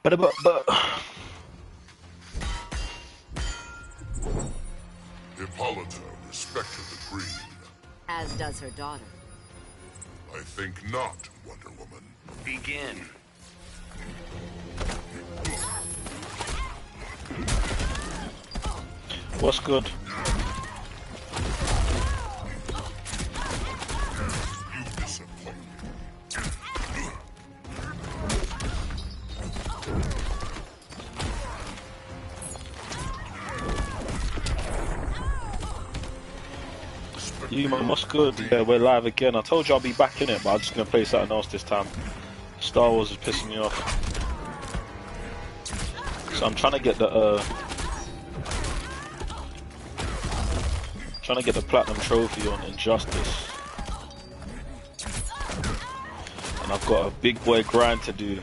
But Hippolyta respected the Green. As does her daughter. I think not, Wonder Woman. Begin. what's good? You disappoint me. You man, what's good? Yeah, we're live again. I told you I'll be back in it, but I'm just gonna play something else this time. Star Wars is pissing me off. So I'm trying to get the platinum trophy on Injustice. And I've got a big boy grind to do.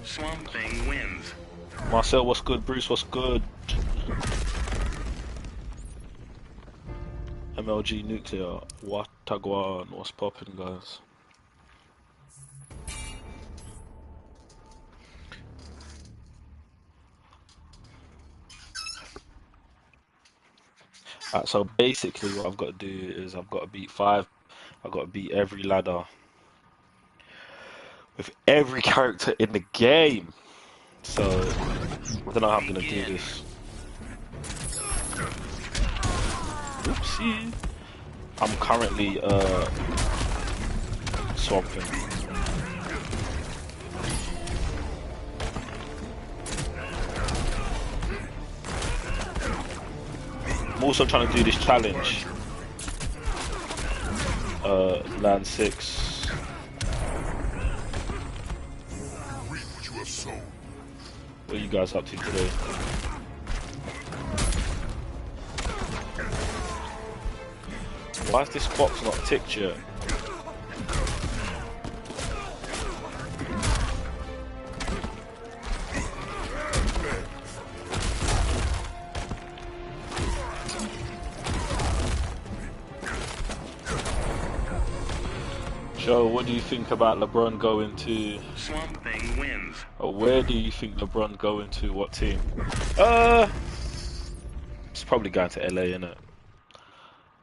Swamp Thing wins. Marcel, what's good? Bruce, what's good? MLG Nuclear, Watagwan, what's poppin', guys? So basically what I've got to do is I've got to beat 5, I've got to beat every ladder with every character in the game. So I don't know how I'm gonna do this. Oopsie. I'm currently Swamp Thing. I'm also trying to do this challenge. Land 6. Reap what you have sown. What are you guys up to today? Why is this box not ticked yet? Joe, what do you think about LeBron going to... Swamp Thing wins. Where do you think LeBron going to? What team? It's probably going to LA, innit?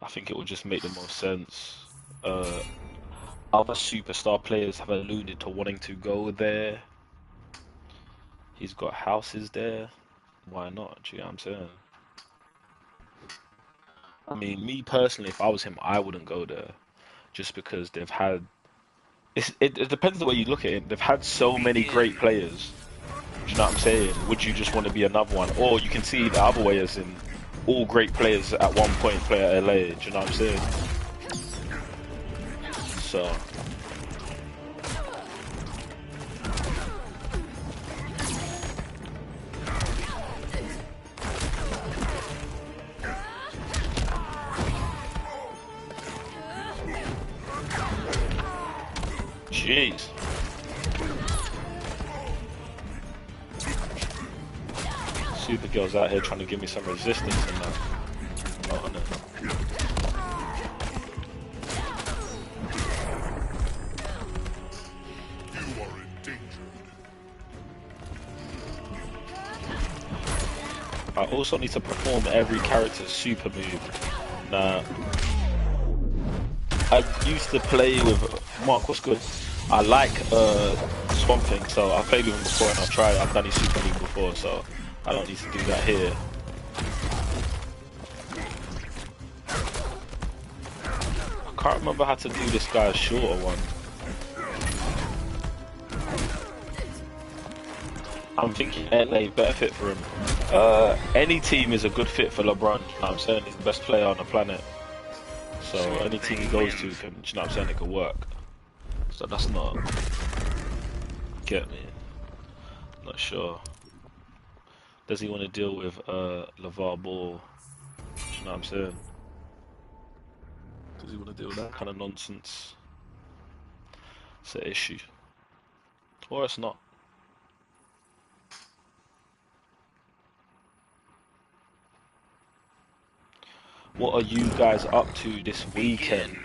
I think it would just make the most sense. Other superstar players have alluded to wanting to go there. He's got houses there. Why not? Do you know what I'm saying? I mean, me personally, if I was him, I wouldn't go there. Just because they've had... it depends the way you look at it. They've had so many great players. Do you know what I'm saying? Would you just want to be another one? Or you can see the other way as in all great players at one point play at LA. Do you know what I'm saying? So... Jeez. Supergirl's out here trying to give me some resistance and that. Oh, no. You are in danger. I also need to perform every character's super move. Now, I used to play with Mark. What's good? I like Swamp Thing, so I've played with him before and I've done his super move before, so I don't need to do that here. I can't remember how to do this guy's shorter one. I'm thinking LA better fit for him. Any team is a good fit for LeBron. You know what I'm saying? He's the best player on the planet. So any team he goes to can, you know what I'm saying, it could work. So that's not... Get me. Not sure. Does he want to deal with LeVar Ball? You know what I'm saying? Does he want to deal with that kind of nonsense? It's an issue. Or it's not. What are you guys up to this weekend?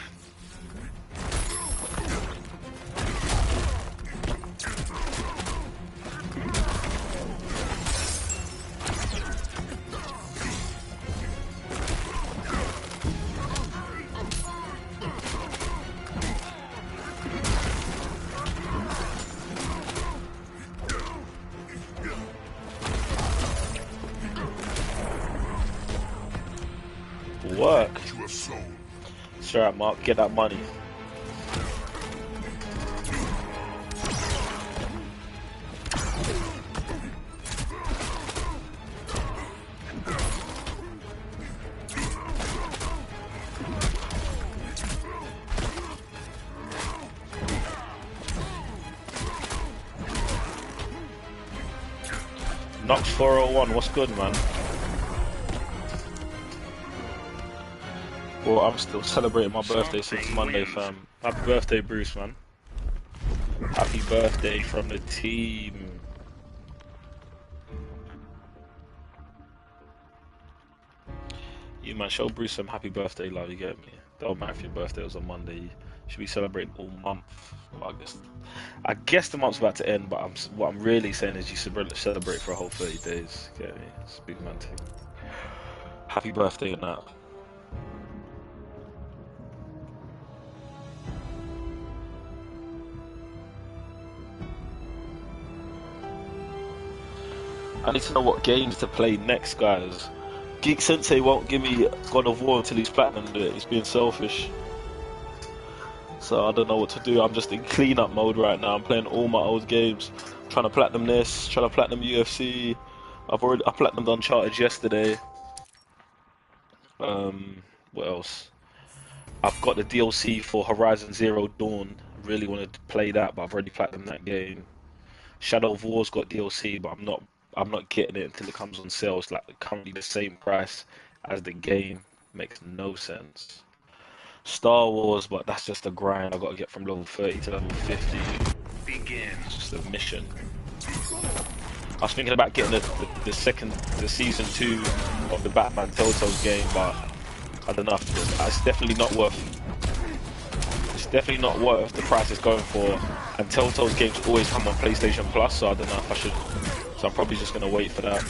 Work. You have sown. It's alright, Mark. Get that money. Nox 401, what's good, man? Well, I'm still celebrating my birthday since Monday, fam. Happy birthday, Bruce, man. Happy birthday from the team. You, man, show Bruce some happy birthday love, you get me? Don't matter if your birthday was on Monday, you should be celebrating all month. Well, I guess the month's about to end, but what I'm really saying is you celebrate for a whole 30 days, get me? It's a big man thing. Happy birthday and that. I need to know what games to play next, guys. Geek Sensei won't give me God of War until he's platinumed it. He's being selfish. So I don't know what to do. I'm just in cleanup mode right now. I'm playing all my old games. Trying to platinum this, trying to platinum UFC. I platinumed Uncharted yesterday. What else? I've got the DLC for Horizon Zero Dawn. Really wanted to play that, but I've already platinumed that game. Shadow of War's got DLC, but I'm not getting it until it comes on sale. It's like currently the same price as the game. Makes no sense. Star Wars, but that's just a grind. I got to get from level 30 to level 50. Begin. It's just a mission. I was thinking about getting the season 2 of the Batman Telltales game, but I don't know. It's definitely not worth. It's definitely not worth the price it's going for. And Telltale's games always come on PlayStation Plus, so I don't know if I should. So I'm probably just gonna wait for that.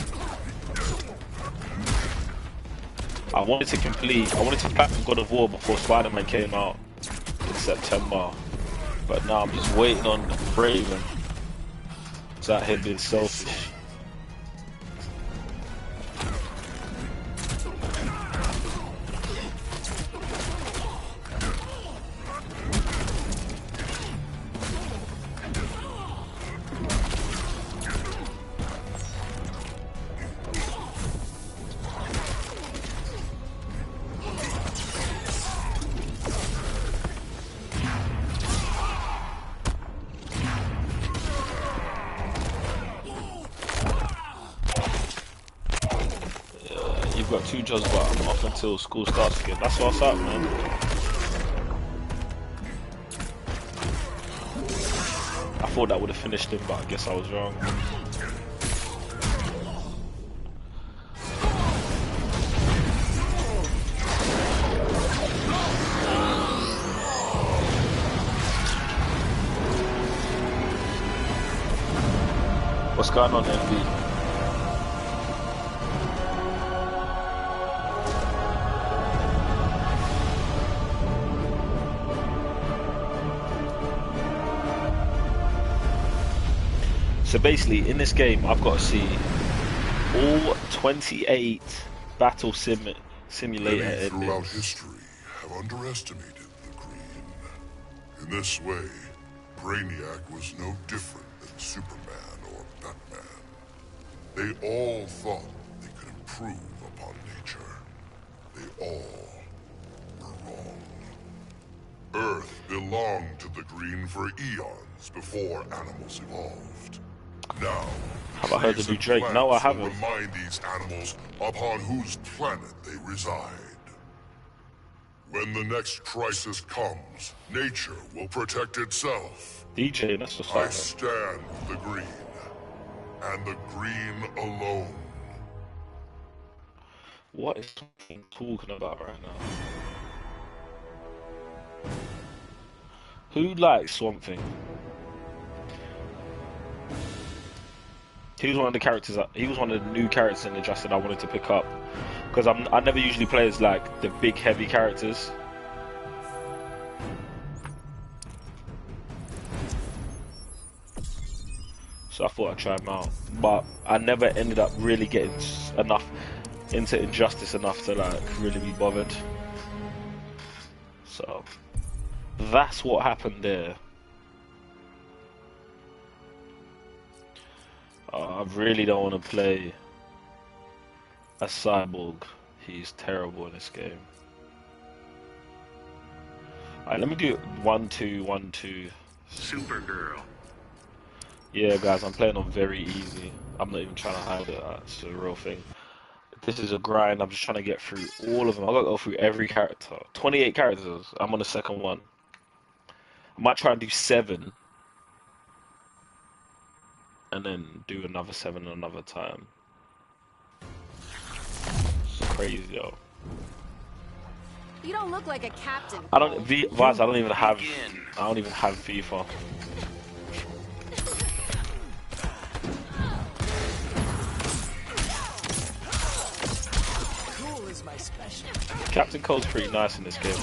I wanted to platinum God of War before Spider-Man came out in September, but now I'm just waiting on Braven. It's out here being selfish. Got 2 jobs, but I'm off until school starts again. That's what's up, man. I thought that would have finished him, but I guess I was wrong. What's going on, NB? So basically, in this game, I've got to see all 28 battle simulator Many throughout endings. history have underestimated the Green. In this way, Brainiac was no different than Superman or Batman. They all thought they could improve upon nature. They all were wrong. Earth belonged to the Green for eons before animals evolved. Now, Have I heard the new Drake? No, I haven't. Remind these animals upon whose planet they reside. When the next crisis comes, nature will protect itself. DJ, that's what's I up. stand with the green, and the green alone. What is he talking about right now? Who likes Swamp Thing? He was one of the characters. He was one of the new characters in the Justin I wanted to pick up because I never usually play as like the big heavy characters. So I thought I'd try him out, but I never ended up really getting enough into Injustice enough to like really be bothered. So that's what happened there. I really don't want to play a Cyborg. He's terrible in this game. Alright, let me do 1-2, 1-2. Supergirl. Yeah, guys, I'm playing on very easy. I'm not even trying to hide it. It's a real thing. This is a grind. I'm just trying to get through all of them. I've got to go through every character. 28 characters. I'm on the second one. I might try and do 7. And then do another 7 another time. It's crazy, yo. You don't look like a captain. I don't Vaz, I don't even have Begin. I don't even have FIFA. Cool is my special. Captain Cold's pretty nice in this game.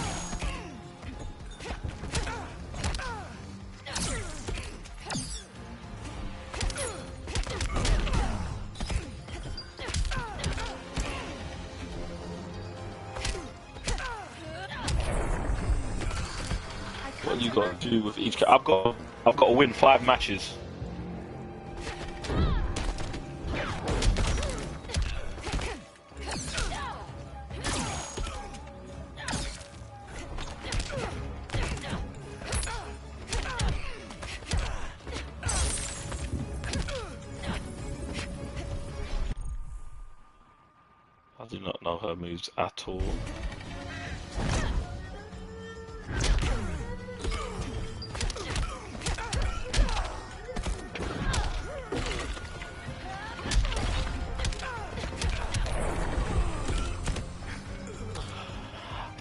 What you got to do with each? I've got to win 5 matches. I do not know her moves at all.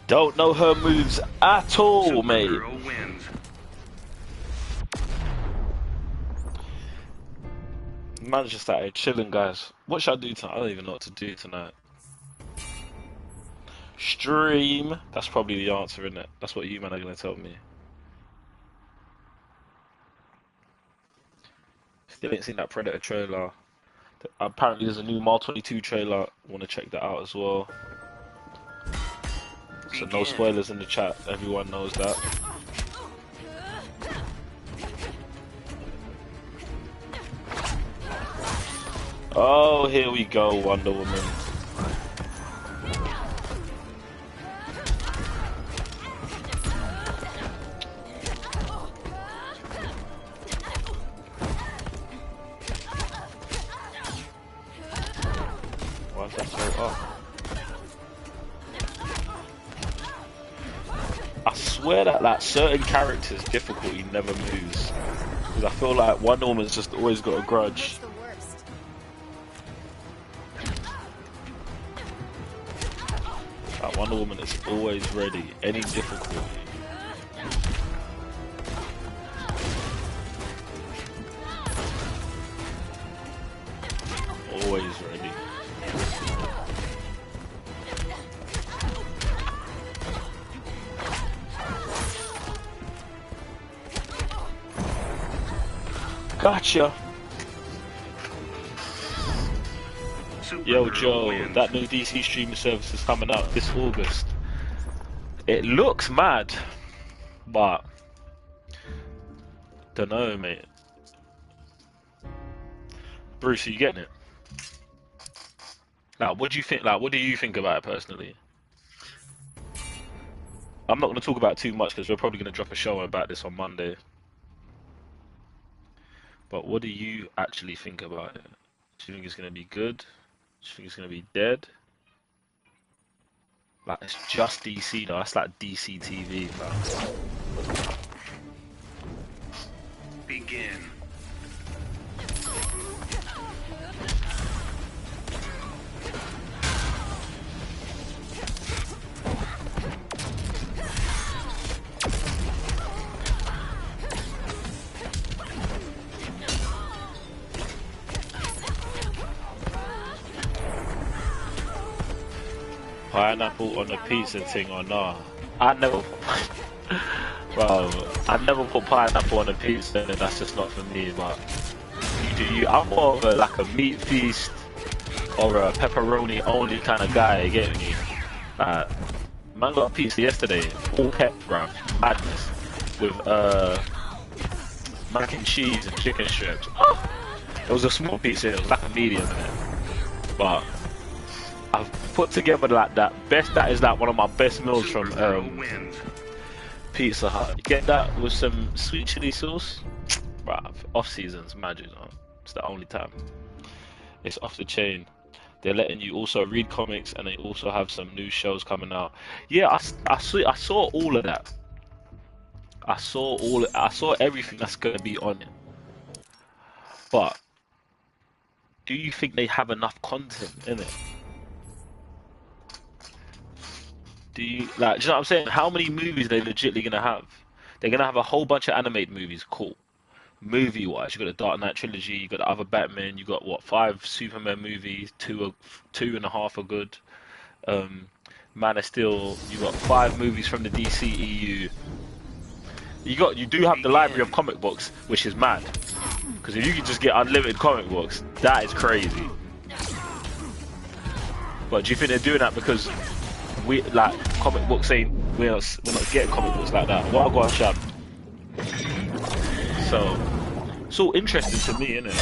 Don't know her moves at all, mate. Supergirl wins. Man's just out here chilling, guys. What should I do tonight? I don't even know what to do tonight. Stream. That's probably the answer, isn't it? That's what you man are gonna tell me. Still ain't seen that Predator trailer. Apparently there's a new Mile 22 trailer. Want to check that out as well. So no spoilers in the chat. Everyone knows that. Oh, here we go, Wonder Woman. Why is that so up? I swear that like certain characters' difficulty never moves. Because I feel like Wonder Woman's just always got a grudge. The worst. Like Wonder Woman is always ready. Any difficulty. Always ready. Gotcha. Yo, Supergirl Joe, wins. that new DC streaming service is coming out this August. It looks mad, but don't know, mate. Bruce, are you getting it? Like, what do you think? Like, what do you think about it personally? I'm not going to talk about it too much because we're probably going to drop a show about this on Monday. But what do you actually think about it? Do you think it's going to be good? Do you think it's going to be dead? Like it's just DC though. That's like DC TV, fam. Begin. Pineapple on the pizza thing or nah? I never, bro. I never put pineapple on a pizza, and that's just not for me. But I'm more of like a meat feast or a pepperoni only kind of guy. You get me? Man got a pizza yesterday, all pep, bro, madness, with mac and cheese and chicken strips. Oh, it was a small pizza. It was like a medium, but I've put together like that best. That is like one of my best meals from Pizza Hut. You get that with some sweet chili sauce, bruh. Off seasons, magic. It's the only time. It's off the chain. They're letting you also read comics, and they also have some new shows coming out. Yeah, I saw all of that. I saw everything that's gonna be on it. But do you think they have enough content in it? Do you know what I'm saying? How many movies are they legitimately gonna have? They're gonna have a whole bunch of animated movies, cool. Movie-wise, you got the Dark Knight trilogy, you got the other Batman, you got what, 5 Superman movies, two and a half are good. Man of Steel, you got 5 movies from the DCEU. You do have the library of comic books, which is mad. Because if you could just get unlimited comic books, that is crazy. But do you think they're doing that because we like comic books ain't we're not getting comic books like that? What I got shot. So it's all interesting to me, isn't it?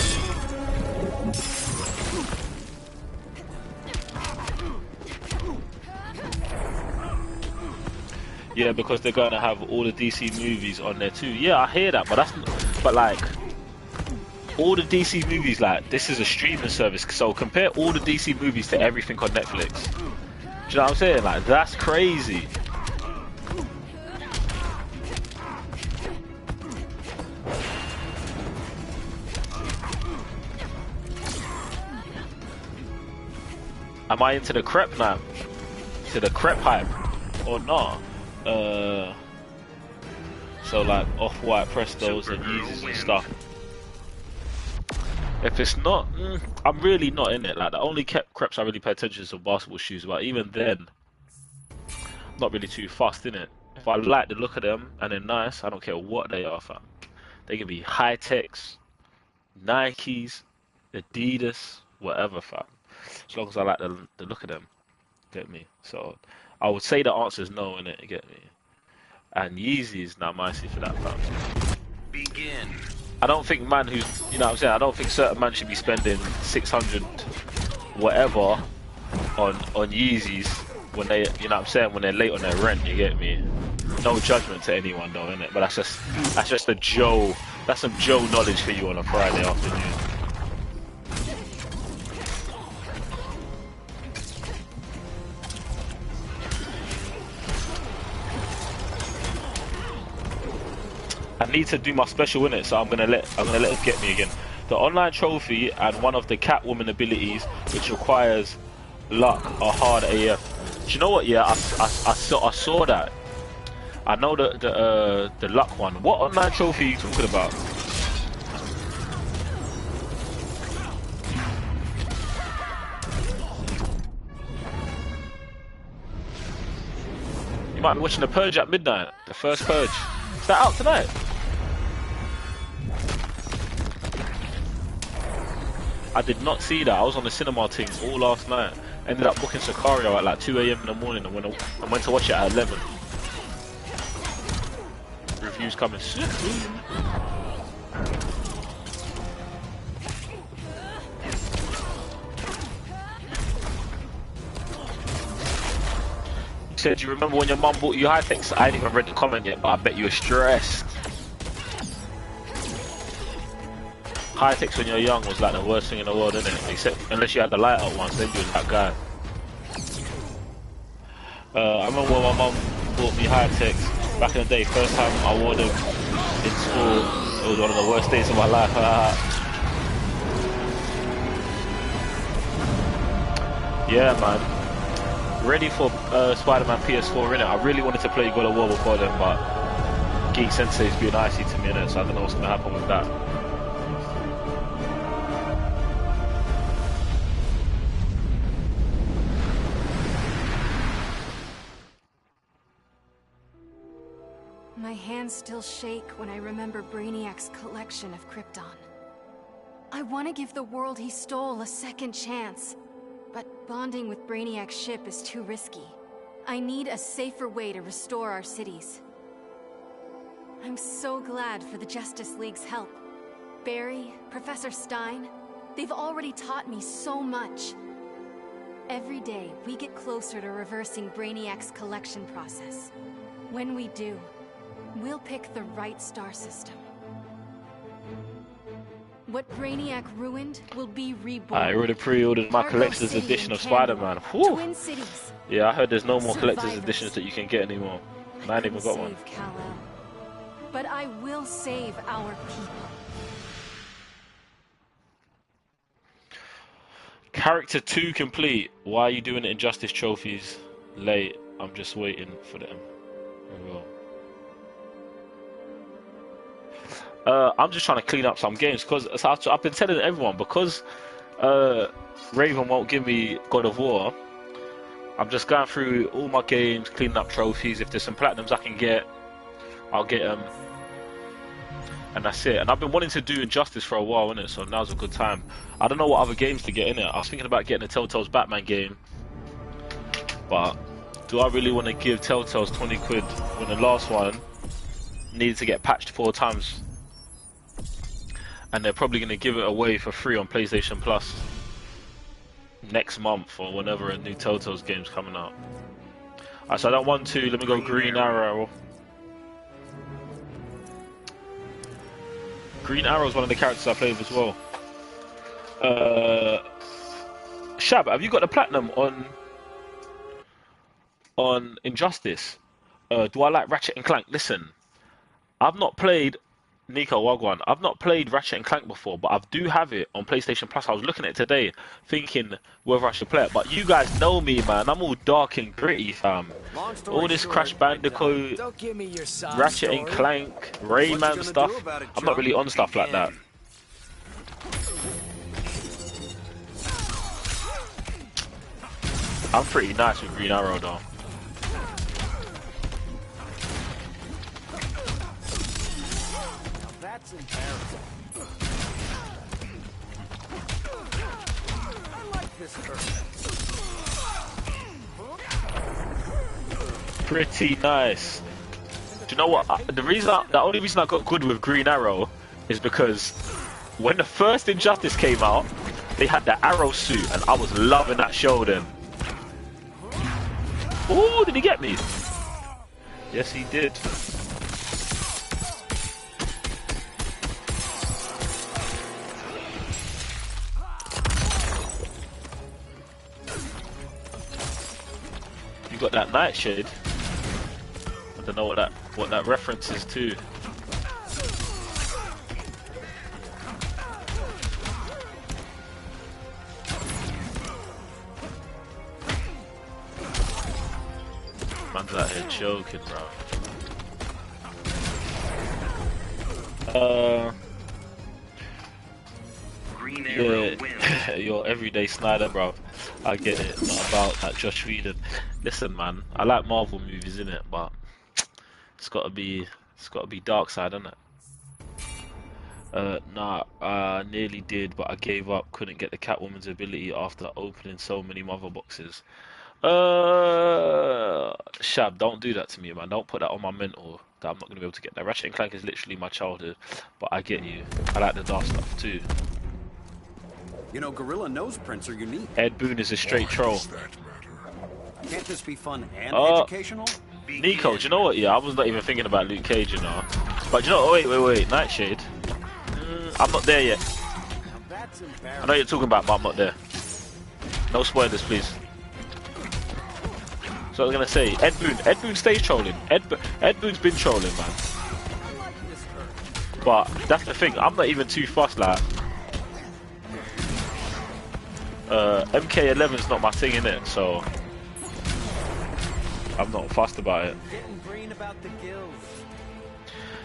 Yeah, because they're gonna have all the DC movies on there too. Yeah, I hear that, but like all the DC movies, like this is a streaming service, so compare all the DC movies to everything on Netflix. Do you know what I'm saying? Like that's crazy. Am I into the crep now? To the crep hype or not? So like off-white Prestos and Yeezys and stuff. If it's not, I'm really not in it. Like the only crepes I really pay attention to are basketball shoes, but even then, I'm not really too fussed in it. If I like the look of them and they're nice, I don't care what they are, fam. They can be high-techs, Nikes, Adidas, whatever, fam. As long as I like the look of them, get me. So I would say the answer is no, innit, you get me. And Yeezys, now mercy for that, fam. Begin. I don't think man who's, you know what I'm saying, I don't think certain man should be spending 600 whatever on Yeezys when they, you know what I'm saying, when they're late on their rent, you get me. No judgment to anyone though, innit? But that's just a Joe, that's some Joe knowledge for you on a Friday afternoon. I need to do my special in it, so I'm gonna let it get me again. The online trophy and one of the Catwoman abilities, which requires luck, are hard AF. Do you know what? Yeah, I saw that. I know the luck one. What online trophy are you talking about? You might be watching The Purge at midnight. The first Purge. Is that out tonight? I did not see that. I was on the cinema team all last night. Ended up booking Sicario at like 2 AM in the morning and went to watch it at 11. Reviews coming soon. You said you remember when your mum bought you high-techs? I ain't even read the comment yet, but I bet you were stressed. High-techs when you're young was like the worst thing in the world, isn't it? Except unless you had the light up ones, then you was that guy. I remember when my mum bought me Hi-Tex back in the day. First time I wore them in school. It was one of the worst days of my life. Yeah, man. Ready for Spider-Man PS4 innit? I really wanted to play God of War before then, but Geek Sensei's being icy to me innit, so I don't know what's gonna happen with that. My hands still shake when I remember Brainiac's collection of Krypton. I want to give the world he stole a second chance. But bonding with Brainiac's ship is too risky. I need a safer way to restore our cities. I'm so glad for the Justice League's help. Barry, Professor Stein, they've already taught me so much. Every day, we get closer to reversing Brainiac's collection process. When we do, we'll pick the right star system. What Brainiac ruined will be reborn. I already pre-ordered my collector's edition of Spider-Man. Whew. Yeah, I heard there's no more collector's editions that you can get anymore. I ain't even got one. Kal-El, but I will save our people. Character 2 complete. Why are you doing Injustice trophies late? I'm just waiting for them. I'm just trying to clean up some games because I've been telling everyone, because Raven won't give me God of War. I'm just going through all my games, cleaning up trophies. If there's some platinums I can get, I'll get them, and that's it. And I've been wanting to do Injustice for a while, innit? So now's a good time. I don't know what other games to get in it. I was thinking about getting a Telltale's Batman game, but do I really want to give Telltale's 20 quid when the last one needed to get patched 4 times? And they're probably going to give it away for free on PlayStation Plus next month or whenever a new Telltale's game's coming out. Alright, so I don't want to. Let me go Green Arrow. Green Arrow is one of the characters I play with as well. Shab, have you got the platinum on Injustice? Do I like Ratchet and Clank? Listen, I've not played Nico Wagwan. I've not played Ratchet and Clank before, but I do have it on PlayStation Plus. I was looking at it today, thinking whether I should play it. But you guys know me, man. I'm all dark and gritty, fam. All this Crash Bandicoot, Ratchet and Clank, Rayman stuff. I'm not really on stuff like that. I'm pretty nice with Green Arrow, though. That's embarrassing. I like this person. Pretty nice. Do you know what? The only reason I got good with Green Arrow is because when the first Injustice came out, they had the Arrow suit, and I was loving that show then. Oh, did he get me? Yes, he did. You got that Nightshade. I don't know what that reference is to. Man's out here joking, bro. Green Arrow Yeah, your everyday Snyder, bro. I get it. Not about that Josh Whedon. Listen, man, I like Marvel movies, innit? But it's gotta be dark side, innit? Nah, I nearly did, but I gave up. Couldn't get the Catwoman's ability after opening so many mother boxes. Shab, don't do that to me, man. Don't put that on my mental that I'm not gonna be able to get that. Ratchet and Clank is literally my childhood, but I get you. I like the dark stuff too. You know, gorilla nose prints are unique. Ed Boon is a straight troll. Can't this be fun and educational? Nico, do you know what? Yeah, I was not even thinking about Luke Cage, you know. But do you know? Wait, Nightshade. I'm not there yet. That's embarrassing. I know you're talking about, but I'm not there. No spoilers, please. So I was gonna say, Ed Boon. Ed Boon stays trolling. Ed Boon's been trolling, man. But that's the thing. I'm not even too fussed. Like, MK11's not my thing, innit? So I'm not fussed about it. Getting green about the guilds.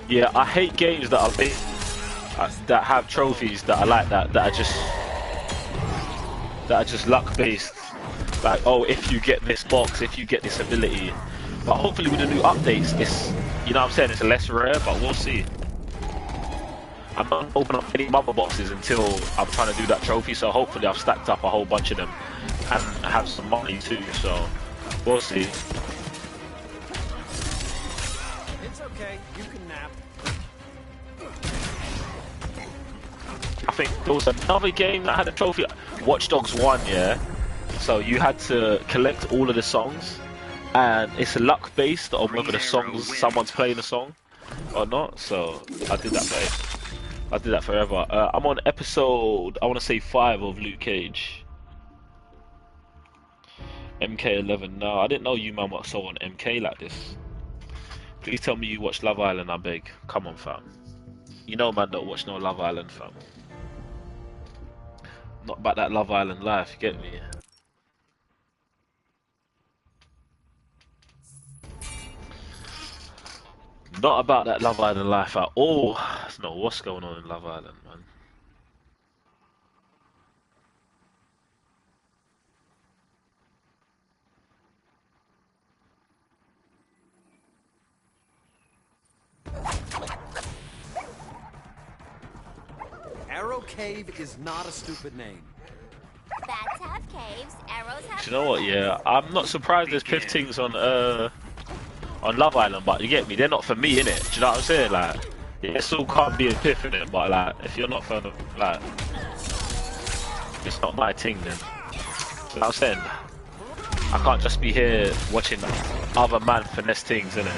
Yeah, I hate games that are that have trophies that are like that. That are just luck based. Like, oh, if you get this box, if you get this ability. But hopefully with the new updates, it's, you know what I'm saying, it's less rare, but we'll see. I'm not open up any mother boxes until I'm trying to do that trophy, so hopefully I've stacked up a whole bunch of them and have some money too, so we'll see. It's okay, you can nap. I think there was another game that had a trophy, Watch Dogs 1, yeah? So you had to collect all of the songs, and it's luck based on whether the songs, someone's playing a song or not, so I did that forever. I'm on episode, I want to say 5 of Luke Cage. MK11, no, I didn't know you man were so on MK like this. Please tell me you watch Love Island, I beg. Come on, fam. You know man don't watch no Love Island, fam. Not about that Love Island life, you get me? Not about that Love Island life at all. No, what's going on in Love Island, man? Arrow Cave is not a stupid name. Bats have caves, arrows have. Do you know what? Yeah, I'm not surprised there's piff things on Love Island, but you get me. They're not for me, innit? Do you know what I'm saying? Like, yeah, it still can't be a piff in it, but like, if you're not fan of, like, it's not my thing, then. You know what I'm saying? I can't just be here watching other man finesse things, innit?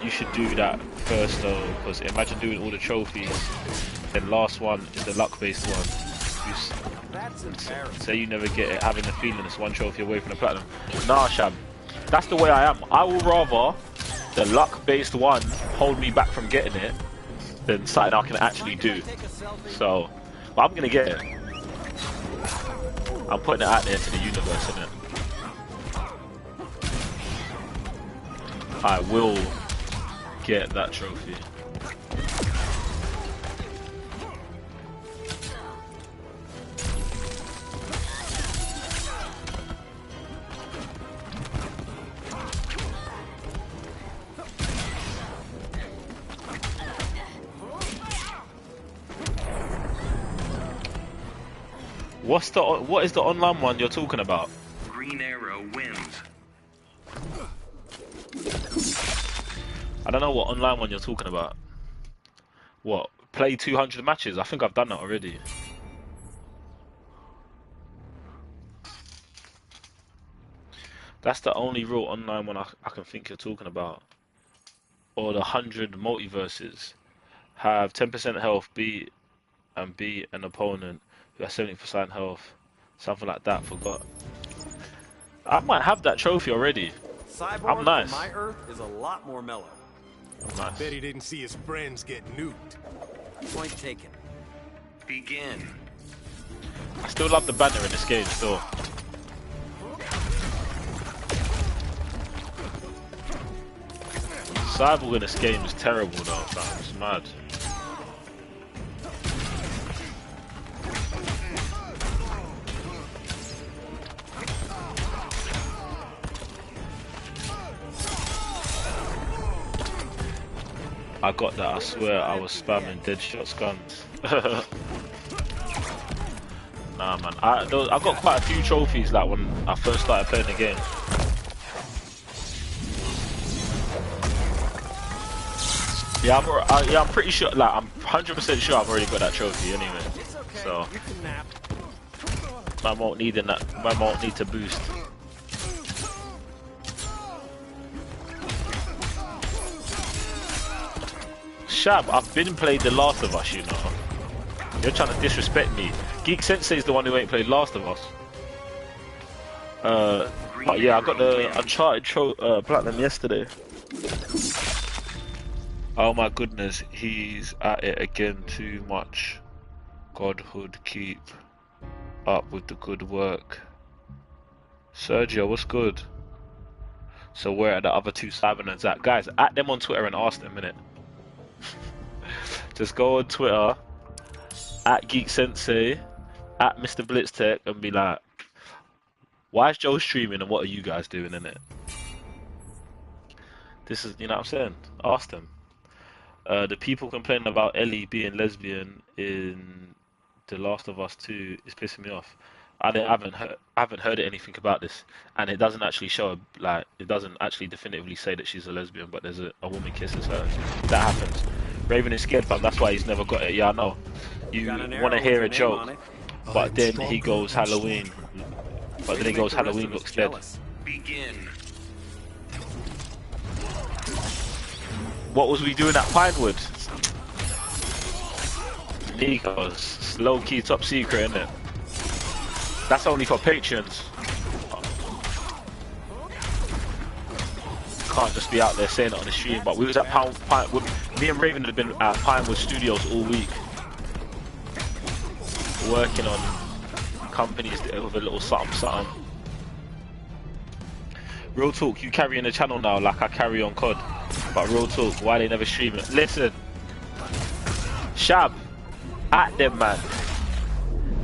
You should do that first though, because imagine doing all the trophies, then last one is the luck-based one. That's embarrassing. Say you never get it, having the feeling it's one trophy away from the platinum. Nah, Sham. That's the way I am. I will rather the luck-based one hold me back from getting it than something I can actually do. So, but I'm gonna get it. I'm putting it out there to the universe, innit? I will get that trophy. What is the online one you're talking about? Green Arrow wins. I don't know what online one you're talking about. What? Play 200 matches? I think I've done that already. That's the only real online one I can think you're talking about. Or the 100 multiverses. Have 10% health, beat an opponent who has 70% health. Something like that, forgot. I might have that trophy already. Cyborg I'm nice. from my Earth is a lot more mellow. Nice. Bet he didn't see his friends get nuked. Point taken. Begin. I still love the banner in this game still. Cyborg in this game is terrible though, fam. It's mad. I got that, I swear I was spamming dead shots guns. Nah man, I got quite a few trophies like when I first started playing the game. Yeah, I'm pretty sure, like I'm 100% sure I've already got that trophy anyway. So I won't need to boost. Shab, I've been played The Last of Us, you know. You're trying to disrespect me. Geek Sensei is the one who ain't played Last of Us. But yeah, I got the Uncharted Platinum yesterday. Oh my goodness, he's at it again too much. Godhood, keep up with the good work. Sergio, what's good? So where are the other two Cybernets at? Guys, at them on Twitter and ask them, innit? Just go on Twitter, at Geek Sensei, at Mr. Blitztech, and be like, why is Joe streaming and what are you guys doing in it? This is, you know what I'm saying? Ask them. The people complaining about Ellie being lesbian in The Last of Us 2 is pissing me off. I haven't heard anything about this, and it doesn't actually show, like, it doesn't actually definitively say that she's a lesbian, but there's a woman kisses her. That happens. Raven is scared, but that's why he's never got it. Yeah, I know. You want to hear a joke, but then he goes Halloween. But then he goes Halloween looks dead. Begin. What was we doing at Pinewood? Nikos, low key top secret, innit? That's only for patrons. Can't just be out there saying it on the stream. But we was at me and Raven had been at Pinewood Studios all week, working on companies with a little something. Real talk, you carrying the channel now like I carry on COD. But real talk, why they never stream it? Listen, Shab, at them, man.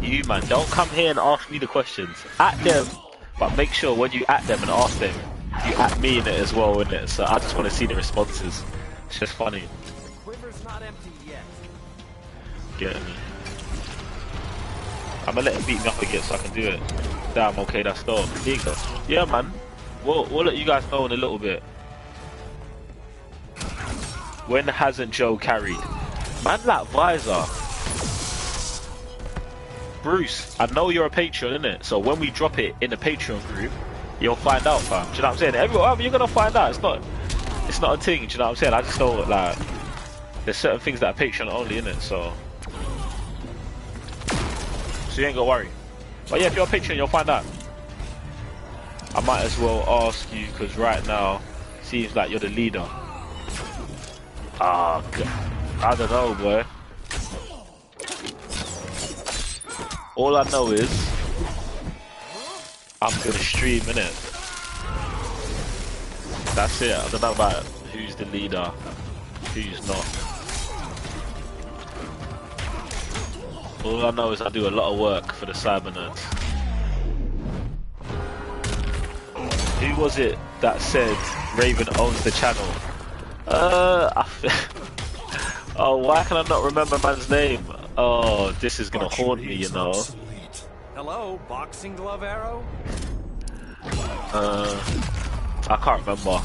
You, man, don't come here and ask me the questions. At them, but make sure when you at them and ask them, you at me in it as well, innit? So I just want to see the responses. It's just funny. The quiver's not empty yet. Get me. I'm gonna let him beat me up again so I can do it. Damn, okay, that's dope. Here you go. Yeah, man. We'll let you guys know in a little bit. When hasn't Joe carried? Man, like Visor. Bruce, I know you're a Patreon, innit? So when we drop it in the Patreon group, you'll find out, fam. Do you know what I'm saying? Everyone, you're gonna find out. It's not a thing. Do you know what I'm saying? I just know, like, there's certain things that are Patreon only, innit? So you ain't gotta worry. But yeah, if you're a Patreon, you'll find out. I might as well ask you, because right now, seems like you're the leader. Ah, I don't know, boy. All I know is, I'm gonna stream, innit? That's it. I don't know about who's the leader, who's not. All I know is I do a lot of work for the Cybernerds. Who was it that said Raven owns the channel? Oh, why can I not remember man's name? Oh, this is gonna haunt me, you know. Hello, boxing glove arrow? I can't remember.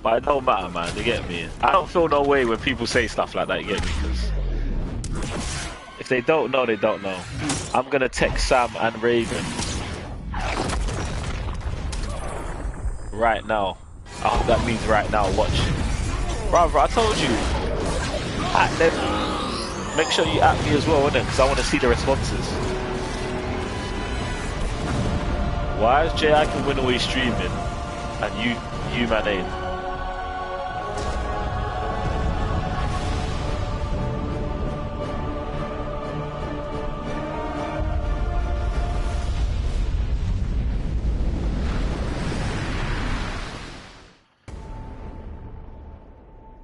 But it don't matter, man, you get me? I don't feel no way when people say stuff like that, you get me? Because if they don't know, they don't know. I'm gonna text Sam and Raven right now. I hope that means right now, watch. Brother, I told you. At them. Make sure you at me as well, innit? Because I want to see the responses. Why is Jay I can win away streaming and you man ain't?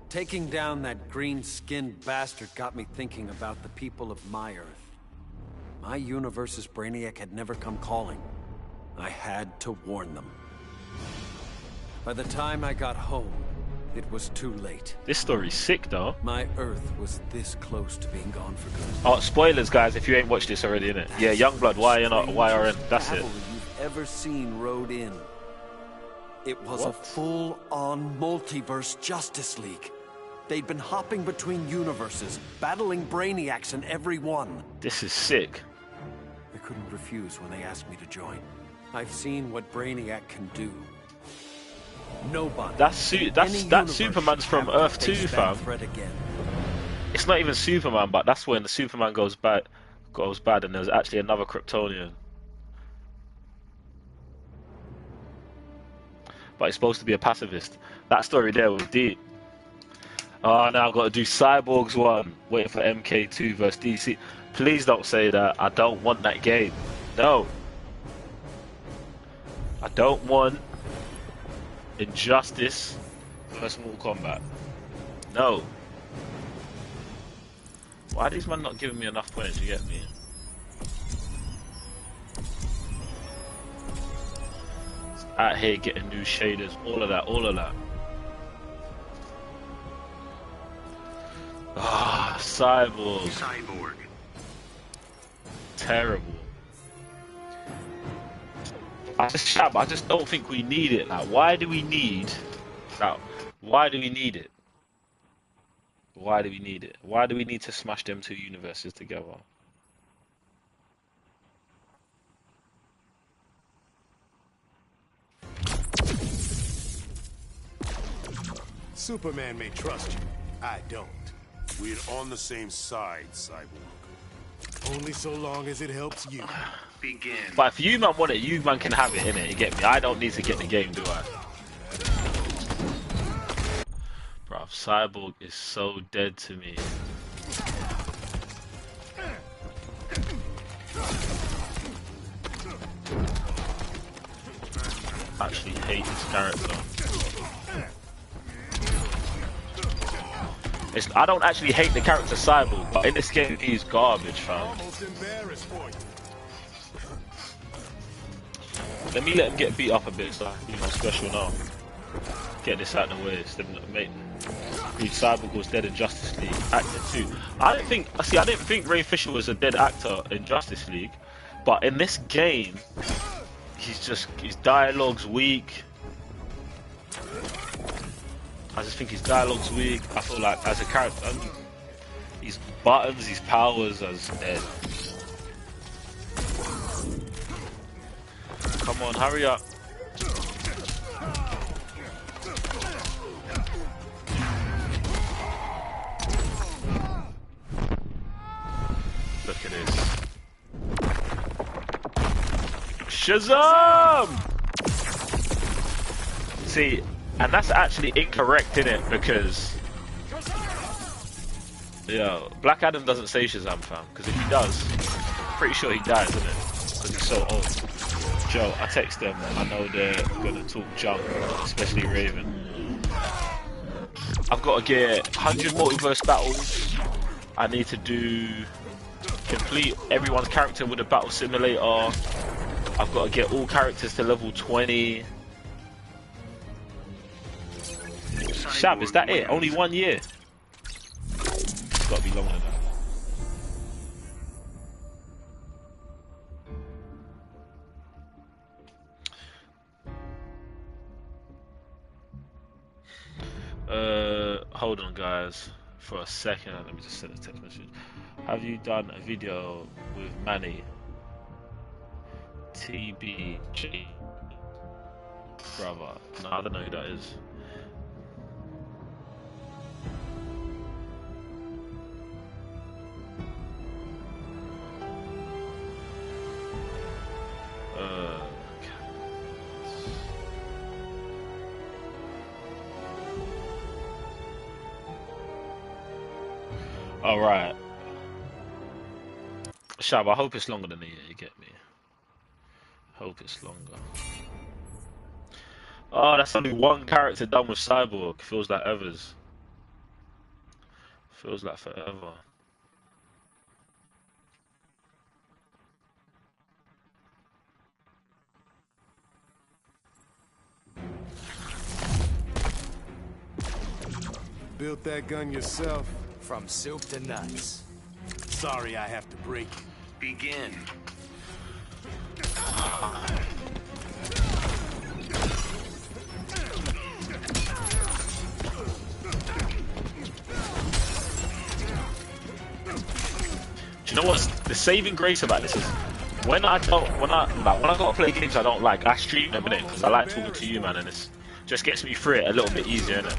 Taking down that green-skinned bastard got me thinking about the people of my Earth. My universe's Brainiac had never come calling. I had to warn them. By the time I got home, it was too late. This story's sick, though. My Earth was this close to being gone for good. Oh, spoilers, guys, if you ain't watched this already, innit? Yeah, Youngblood, why are you not YRN? That's it. You've ever seen rode in. It was a full-on multiverse Justice League. They'd been hopping between universes, battling Brainiacs in every one. This is sick. I couldn't refuse when they asked me to join. I've seen what Brainiac can do. Nobody. That Superman's from Earth 2, fam. It's not even Superman, but that's when the Superman goes goes bad, and there's actually another Kryptonian. But he's supposed to be a pacifist. That story there was deep. Oh, now I've got to do Cyborgs 1. Waiting for MK2 versus DC. Please don't say that. I don't want that game. No. I don't want Injustice versus Mortal Kombat. No. Why are these men not giving me enough points to get me? Out here getting new shaders, all of that, all of that. Ah, Cyborg. Terrible. I just don't think we need it. Like, why do we need? Like, why do we need it? Why do we need it? Why do we need to smash them two universes together? Superman may trust you. I don't. We're on the same side, Cyborg. Only so long as it helps you. Begin. But if you man want it, you man can have it, innit? You get me? I don't need to get the game, do I? Bruv, Cyborg is so dead to me. I actually hate his character. I don't actually hate the character Cyborg, but in this game he's garbage, fam. Almost embarrassed for you. Let me let him get beat up a bit, so you know, special now. Get this out of the way. Instead of mate, Cyborg was dead in Justice League, actor 2. I didn't think Ray Fisher was a dead actor in Justice League, but in this game, his dialogue's weak. I just think his dialogue's weak. I feel like as a character, his buttons, his powers as dead. Come on, hurry up. Look at this. Shazam! See, and that's actually incorrect, innit? Because, yo, Black Adam doesn't say Shazam, fam. Because if he does, I'm pretty sure he dies, isn't it? Because he's so old. Joe, I text them. I know they're gonna talk junk, especially Raven. I've got to get 100 multiverse battles. I need to complete everyone's character with a battle simulator. I've got to get all characters to level 20. Shab, is that it? Only 1 year? It's got to be longer than that. Hold on guys, for a second, let me just send a text message. Have you done a video with Manny? TBG brother. No, I don't know who that is. Alright. Shab, I hope it's longer than a year, you get me? Hope it's longer. Oh, that's only one character done with Cyborg. Feels like Evers. Feels like forever. Built that gun yourself? From soup to nuts. Sorry I have to break it. Begin. Do you know what's the saving grace about this is when I gotta play games I don't like, I stream them innit, because I like talking to you, man, and it just gets me through it a little bit easier, innit?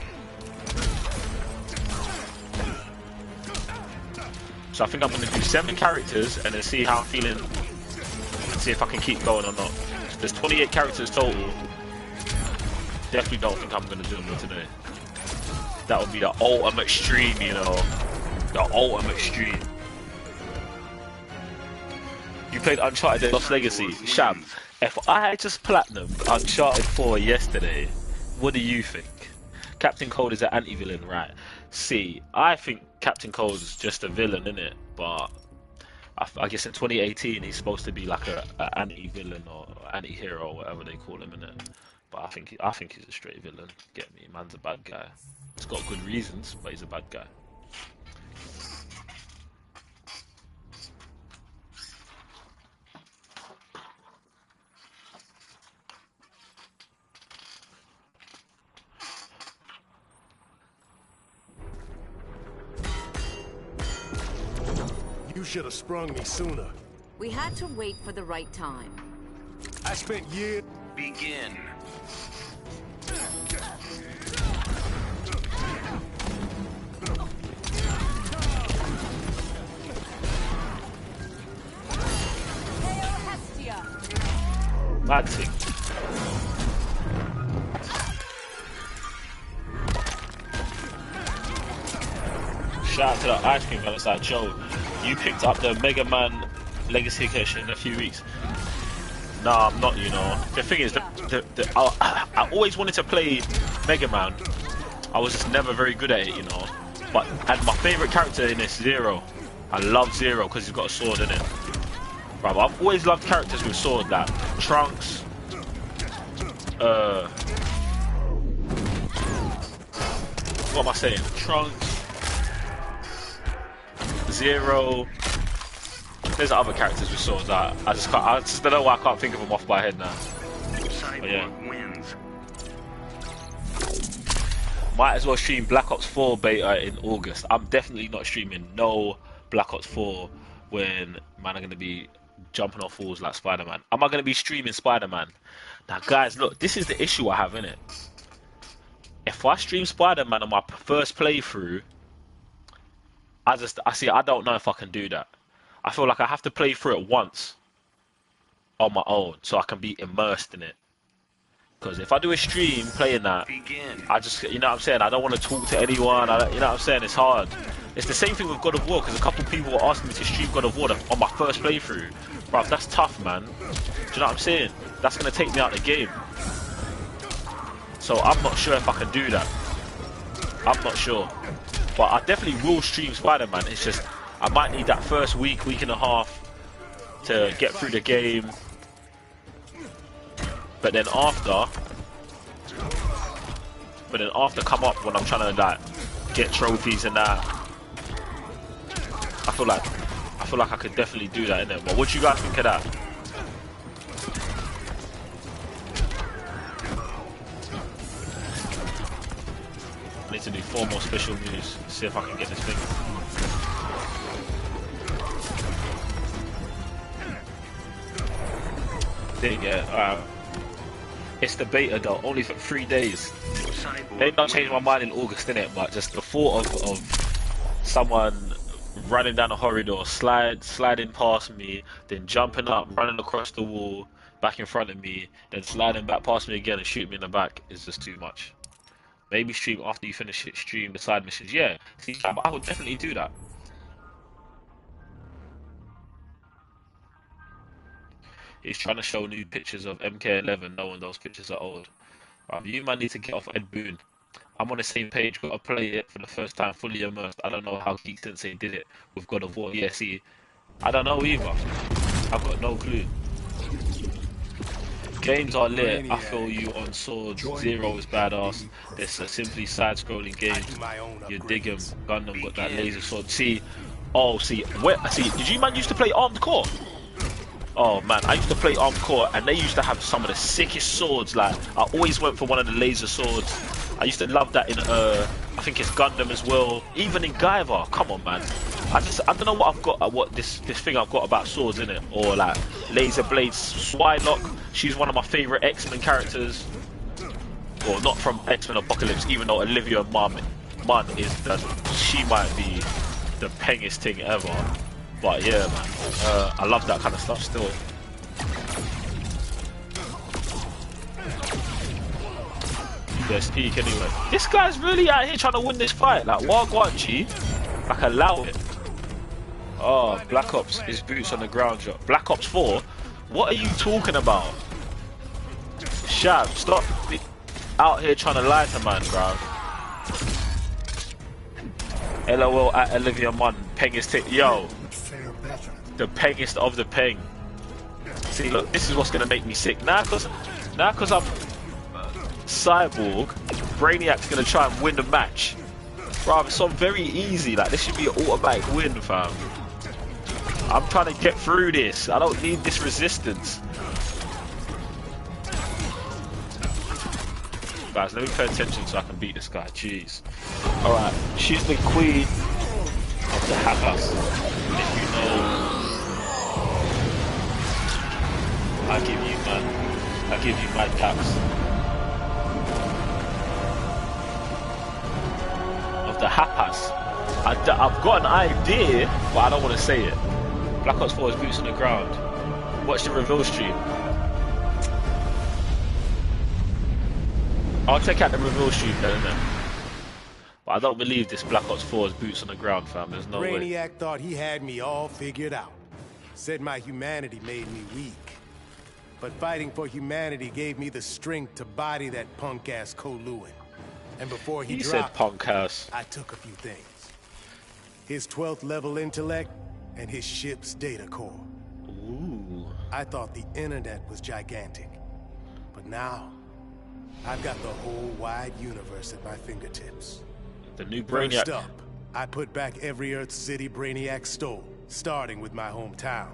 So I think I'm going to do 7 characters and then see how I'm feeling. See if I can keep going or not. There's 28 characters total. Definitely don't think I'm going to do them today. That would be the ultimate stream, you know. The ultimate stream. You played Uncharted and Lost Legacy. Sham, if I had just platinumed Uncharted 4 yesterday, what do you think? Captain Cold is an anti-villain, right? See, I think Captain Cold is just a villain, innit? But I guess in 2018 he's supposed to be like a anti-villain or anti-hero or whatever they call him, innit? But I think he's a straight villain. Get me? Man's a bad guy. He's got good reasons, but he's a bad guy. You should have sprung me sooner. We had to wait for the right time. I spent years... Begin. Mad thing. Shout out to the ice cream man. It's like, Joe, you picked up the Mega Man Legacy Edition in a few weeks. Nah, I'm not, you know. The thing is, I always wanted to play Mega Man. I was just never very good at it, you know. And my favourite character in this is Zero. I love Zero because he's got a sword in it. Right, I've always loved characters with sword, like Trunks. What am I saying? Trunks, Zero. There's other characters with swords that I just don't know why I can't think of them off my head now. But yeah. Wins. Might as well stream Black Ops 4 beta in August. I'm definitely not streaming no Black Ops 4 when man are going to be jumping off walls like Spider-Man. Am I going to be streaming Spider-Man? Now guys, look, this is the issue I have, innit? If I stream Spider-Man on my first playthrough, I don't know if I can do that. I feel like I have to play through it once on my own so I can be immersed in it. Because if I do a stream playing that, I just, you know what I'm saying, I don't want to talk to anyone, you know what I'm saying, it's hard. It's the same thing with God of War, because a couple of people were asking me to stream God of War on my first playthrough. Bruv, that's tough, man. Do you know what I'm saying? That's going to take me out of the game. So I'm not sure if I can do that. I'm not sure. But I definitely will stream Spider-Man. It's just, I might need that first week and a half to get through the game. But then after come up when I'm trying to like get trophies and that. I feel like I could definitely do that, innit? But what do you guys think of that? I need to do 4 more special moves. See if I can get this thing. There you go. It's the beta though, only for 3 days. They not changed my mind in August, innit? But just the thought of someone running down a corridor, sliding past me, then jumping up, running across the wall, back in front of me, then sliding back past me again and shooting me in the back is just too much. Maybe stream after you finish it, stream the side missions. Yeah, see, I would definitely do that. He's trying to show new pictures of MK11, knowing those pictures are old. You man need to get off Ed Boon. I'm on the same page, got to play it for the first time, fully immersed. I don't know how Geek Sensei did it with God of War. Yeah, see, I don't know either. I've got no clue. Games are lit. I feel you on Swords. Zero is badass. It's a simply side-scrolling game. You dig him. Gundam got that laser sword. See, did you man used to play Armed Core? Oh man, I used to play Armed Core and they used to have some of the sickest swords. Like, I always went for one of the laser swords. I used to love that in I think it's Gundam as well. Even in Gaiva, come on man. I don't know what I've got, what this thing I've got about swords in it, or like laser blades. Psylocke, she's one of my favorite X-Men characters. Well, not from X-Men Apocalypse, even though Olivia Munn is, she might be the pengest thing ever. But yeah, man, I love that kind of stuff still. Let's speak anyway. This guy's really out here trying to win this fight. Like, Wagwan G, like, allow it. Oh, Black Ops is boots on the ground drop. Black Ops 4? What are you talking about? Shab, stop out here trying to lie to man, bro. LOL at Olivia Munn, pengest tick. Yo, the pengest of the peng. See, look, this is what's gonna make me sick. Now, cause I'm Cyborg, Brainiac's gonna try and win the match. Bro, it's so very easy. Like, this should be an automatic win, fam. I'm trying to get through this. I don't need this resistance. Guys, let me pay attention so I can beat this guy. Jeez. Alright, she's the queen of the Hapas. If you know, I give you mad caps. Of the Hapas. I've got an idea, but I don't want to say it. Black Ops 4 is boots on the ground. Watch the reveal stream. I'll check out the reveal stream then, innit? But I don't believe this Black Ops 4 is boots on the ground, fam. There's no way. Brainiac thought he had me all figured out. Said my humanity made me weak. But fighting for humanity gave me the strength to body that punk-ass K'Lhuan. And before he dropped, said punk ass. I took a few things. His 12th level intellect and his ship's data core. Ooh. I thought the internet was gigantic. But now, I've got the whole wide universe at my fingertips. The new Brainiac. First up, I put back every Earth city Brainiac stole, starting with my hometown,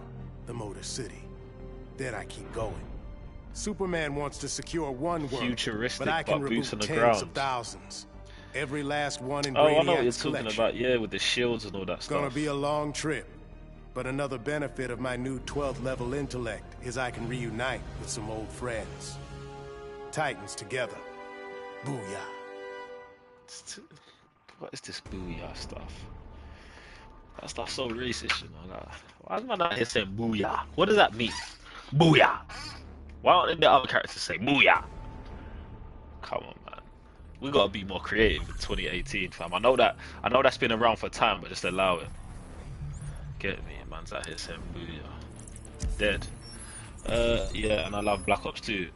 the Motor City. Then I keep going. Superman wants to secure one world, Futuristic, but I can but remove boots on the tens ground. of thousands. Every last one in Oh, I know what Brainiac's you're talking collection. about, yeah, with the shields and all that It's stuff. gonna be a long trip, but another benefit of my new 12th level intellect is I can reunite with some old friends. Titans together. Booyah. What is this booyah stuff? That stuff's so racist, you know. Like, why is man out here saying booyah? What does that mean? Booyah! Why don't the other characters say booyah? Come on, man. We gotta be more creative in 2018, fam. I know that's been around for time, but just allow it. Get me, man's out here saying booyah. Dead. Yeah, and I love Black Ops 2.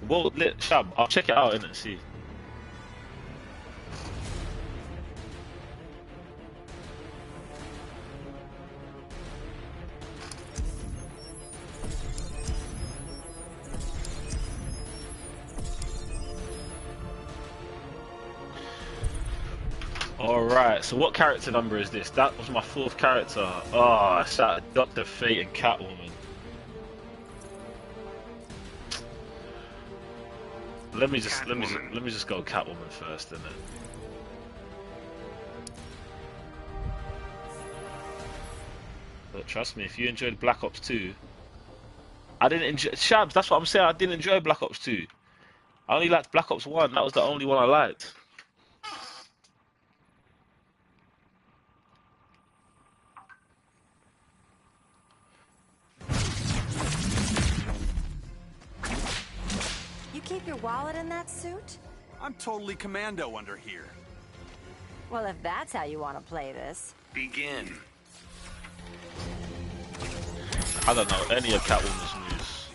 Well, Shab, I'll check it out and see. Alright, so what character number is this? That was my 4th character. Oh, it's that Dr. Fate and Catwoman. Let me just go Catwoman first, innit? But trust me, if you enjoyed Black Ops 2, I didn't enjoy Shabs. That's what I'm saying. I didn't enjoy Black Ops 2. I only liked Black Ops 1. That was the only one I liked. You keep your wallet in that suit? I'm totally commando under here. Well, if that's how you want to play this. Begin. I don't know any of Catwoman's moves.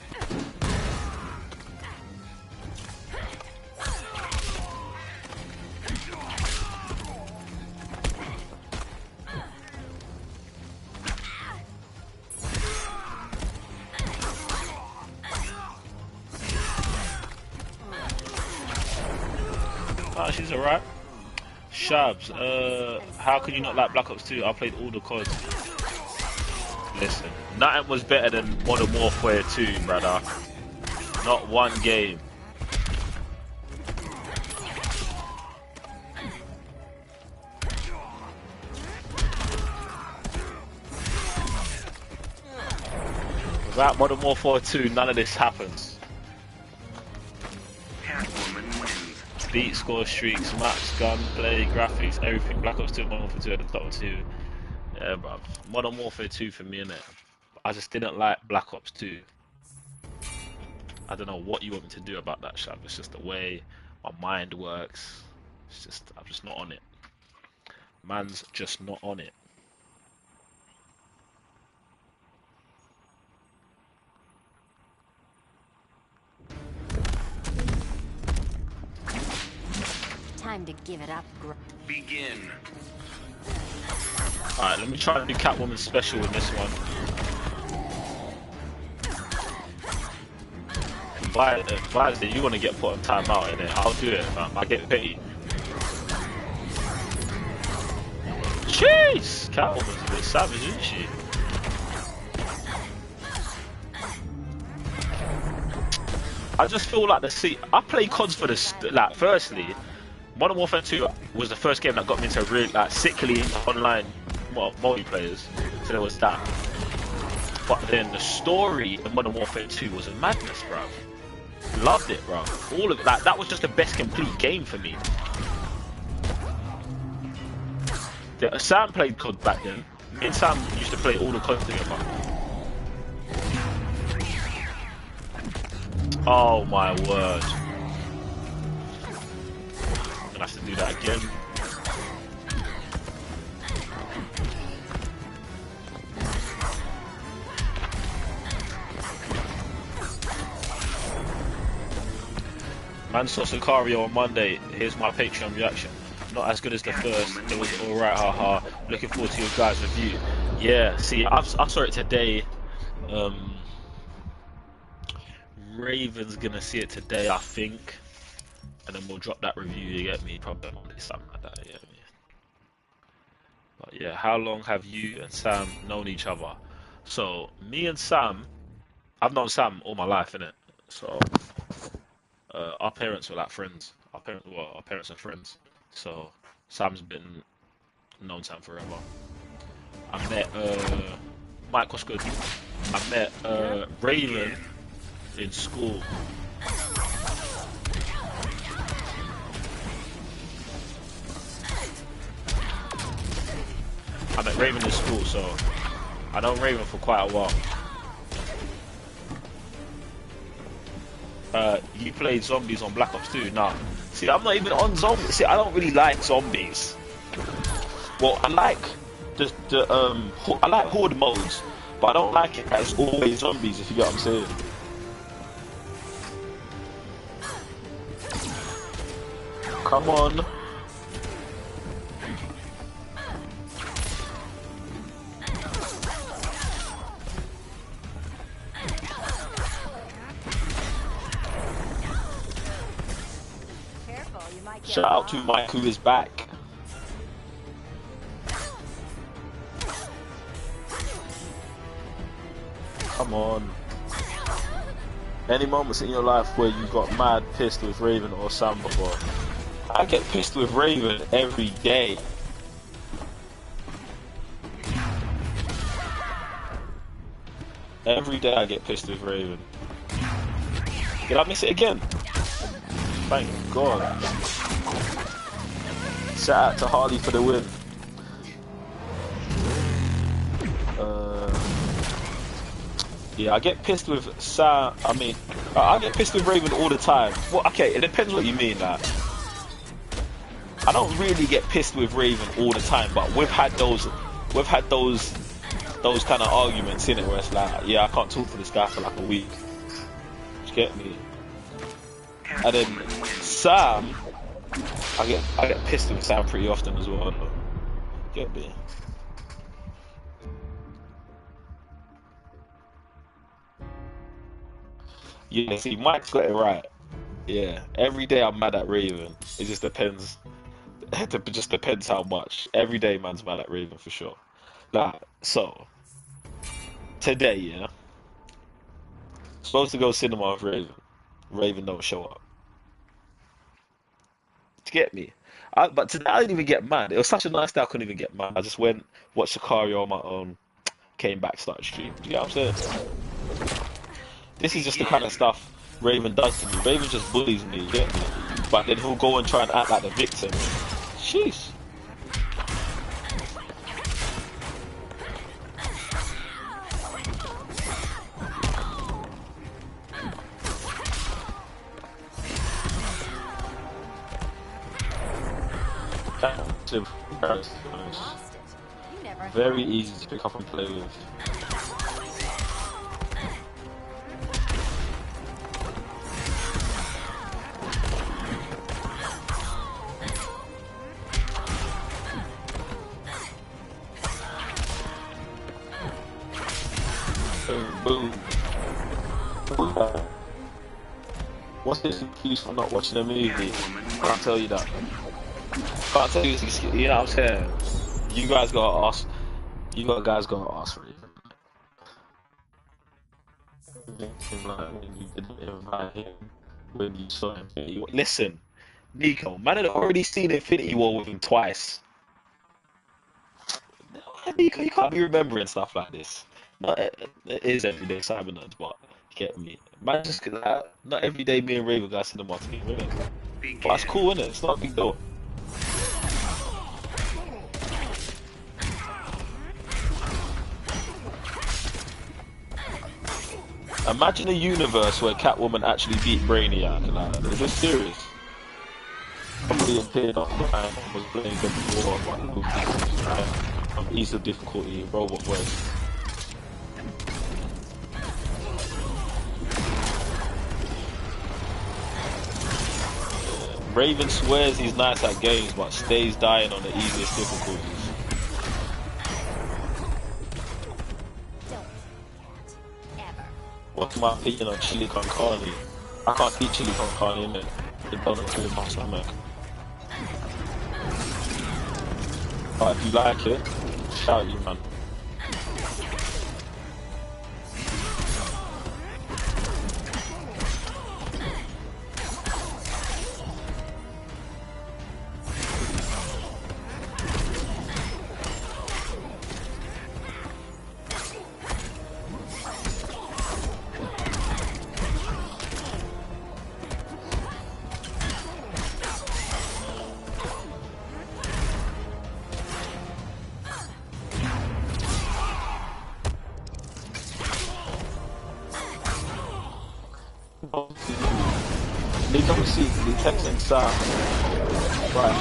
Oh, she's alright. Shabs, how can you not like Black Ops 2? I played all the CODs. Listen, nothing was better than Modern Warfare 2, brother. Not one game. Without Modern Warfare 2, none of this happens. Catwoman wins. beat, score streaks, maps, gunplay, graphics, everything. Black Ops 2 and Modern Warfare 2 are the top two. Yeah, bruv. Modern Warfare 2 for me, innit? I just didn't like Black Ops 2. I don't know what you want me to do about that, Shab. It's just the way my mind works. It's just, I'm just not on it. Man's just not on it. Time to give it up. Begin. Alright, let me try to do Catwoman special in this one. Advise that you want to get put on timeout in it. I'll do it, fam. I get paid. Jeez! Catwoman's a bit savage, isn't she? I just feel like I play CODs for like, firstly, Modern Warfare 2 was the first game that got me into really, like, sickly online multiplayers. So there was that. But then the story in Modern Warfare 2 was a madness, bro. Loved it, bro. All of it. Like, that was just the best complete game for me. Sam played COD back then. Me and Sam used to play all the COD together. Oh my word. I'm gonna have to do that again. Man saw Sicario on Monday. Here's my Patreon reaction. Not as good as the first. It was alright, haha. Looking forward to your guys' review. Yeah, see, I saw it today. Raven's gonna see it today, I think. And then we'll drop that review, you get me? Probably Monday, something like that, you get me? But yeah, how long have you and Sam known each other? So, me and Sam, I've known Sam all my life, innit? So, our parents were like friends. Our parents are friends. So, Sam's been known Sam forever. I met, Mike, what's good? I met, Raven in school. I met Raven in school, so I know Raven for quite a while. You played zombies on Black Ops 2? Nah. See, I'm not even on zombies. See, I don't really like zombies. Well, I like I like horde modes, but I don't like it as always zombies, if you get what I'm saying. Come on. Shout out to Mike, who is back. Come on. Any moments in your life where you got mad pissed with Raven or Sam before? I get pissed with Raven every day. Every day I get pissed with Raven. Did I miss it again? Thank God. Shout out to Harley for the win. Yeah, I get pissed with Sam. I get pissed with Raven all the time. Well, okay, it depends what you mean. Like, I don't really get pissed with Raven all the time, but we've had those kind of arguments in it where it's like, yeah, I can't talk to this guy for like a week. You get me? And then Sam, I get pissed with Sam pretty often as well. Get me? Yeah, see, Mike's got it right. Yeah, every day I'm mad at Raven. It just depends. It just depends how much. Every day, man's mad at Raven for sure. Like, so today, yeah, supposed to go cinema with Raven. Raven don't show up. To get me? But today I didn't even get mad. It was such a nice day I couldn't even get mad. I just went, watched Sicario on my own, came back, started streaming. Do you know what I'm saying? This is just the kind of stuff Raven does to me. Raven just bullies me, you get me? but then he'll go and try and act like the victim. Jeez. Very easy to pick up and play with. Boom. What's this excuse for not watching a movie? Can't tell you that. Can't tell you this excuse. You know what I'm saying? You guys gotta ask. You guys gotta ask for it. When you didn't invite him, when you saw Infinity War. Listen, Nico, man had already seen Infinity War with him twice. Nico, you can't be remembering stuff like this. It is everyday Cybernuts, but get me. Man, just not every day me and Raven go to cinema together, innit? But that's cool, innit? It's not a big deal. Imagine a universe where Catwoman actually beat Brainiac. Like, is this serious? Probably appeared online and was playing them before, ease of difficulty, robot voice. Raven swears he's nice at games, but stays dying on the easiest difficulties. What's my opinion on chili con carne? I can't eat chili con carne, innit? It doesn't clear my stomach. But if you like it, shout you, man. They don't see the text inside. Right,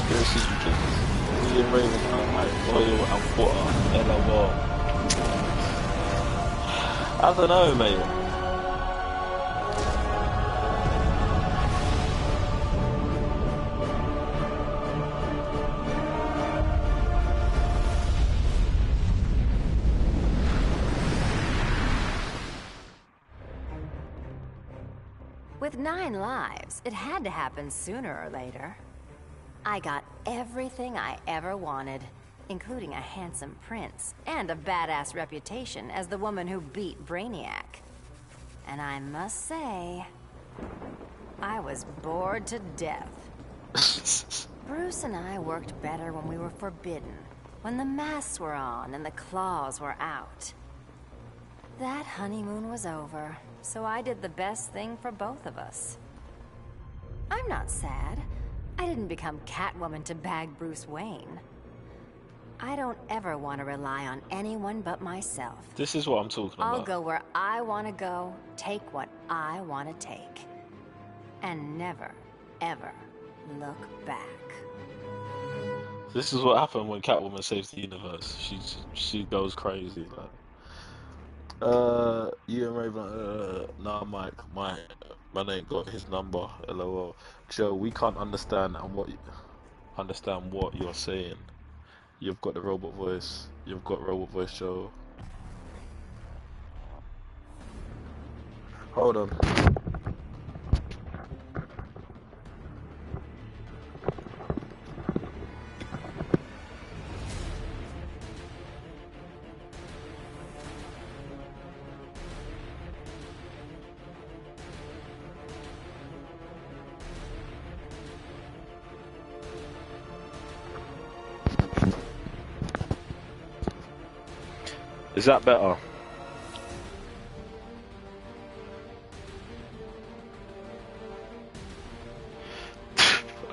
conspiracy begins. Me and Raven are like oil and water, LOL. I don't know, mate. With 9 lives, it had to happen sooner or later. I got everything I ever wanted, including a handsome prince and a badass reputation as the woman who beat Brainiac. And I must say, I was bored to death. Bruce and I worked better when we were forbidden, when the masks were on and the claws were out. That honeymoon was over, so I did the best thing for both of us. I'm not sad. I didn't become Catwoman to bag Bruce Wayne. I don't ever want to rely on anyone but myself. This is what I'm talking about. I'll go where I want to go, take what I want to take. And never, ever look back. This is what happened when Catwoman saves the universe. She goes crazy, like. You and Raven, nah, Mike, man ain't got his number. LOL. Joe, we can't understand what you're saying. You've got the robot voice. You've got robot voice, Joe. Hold on. Is that better?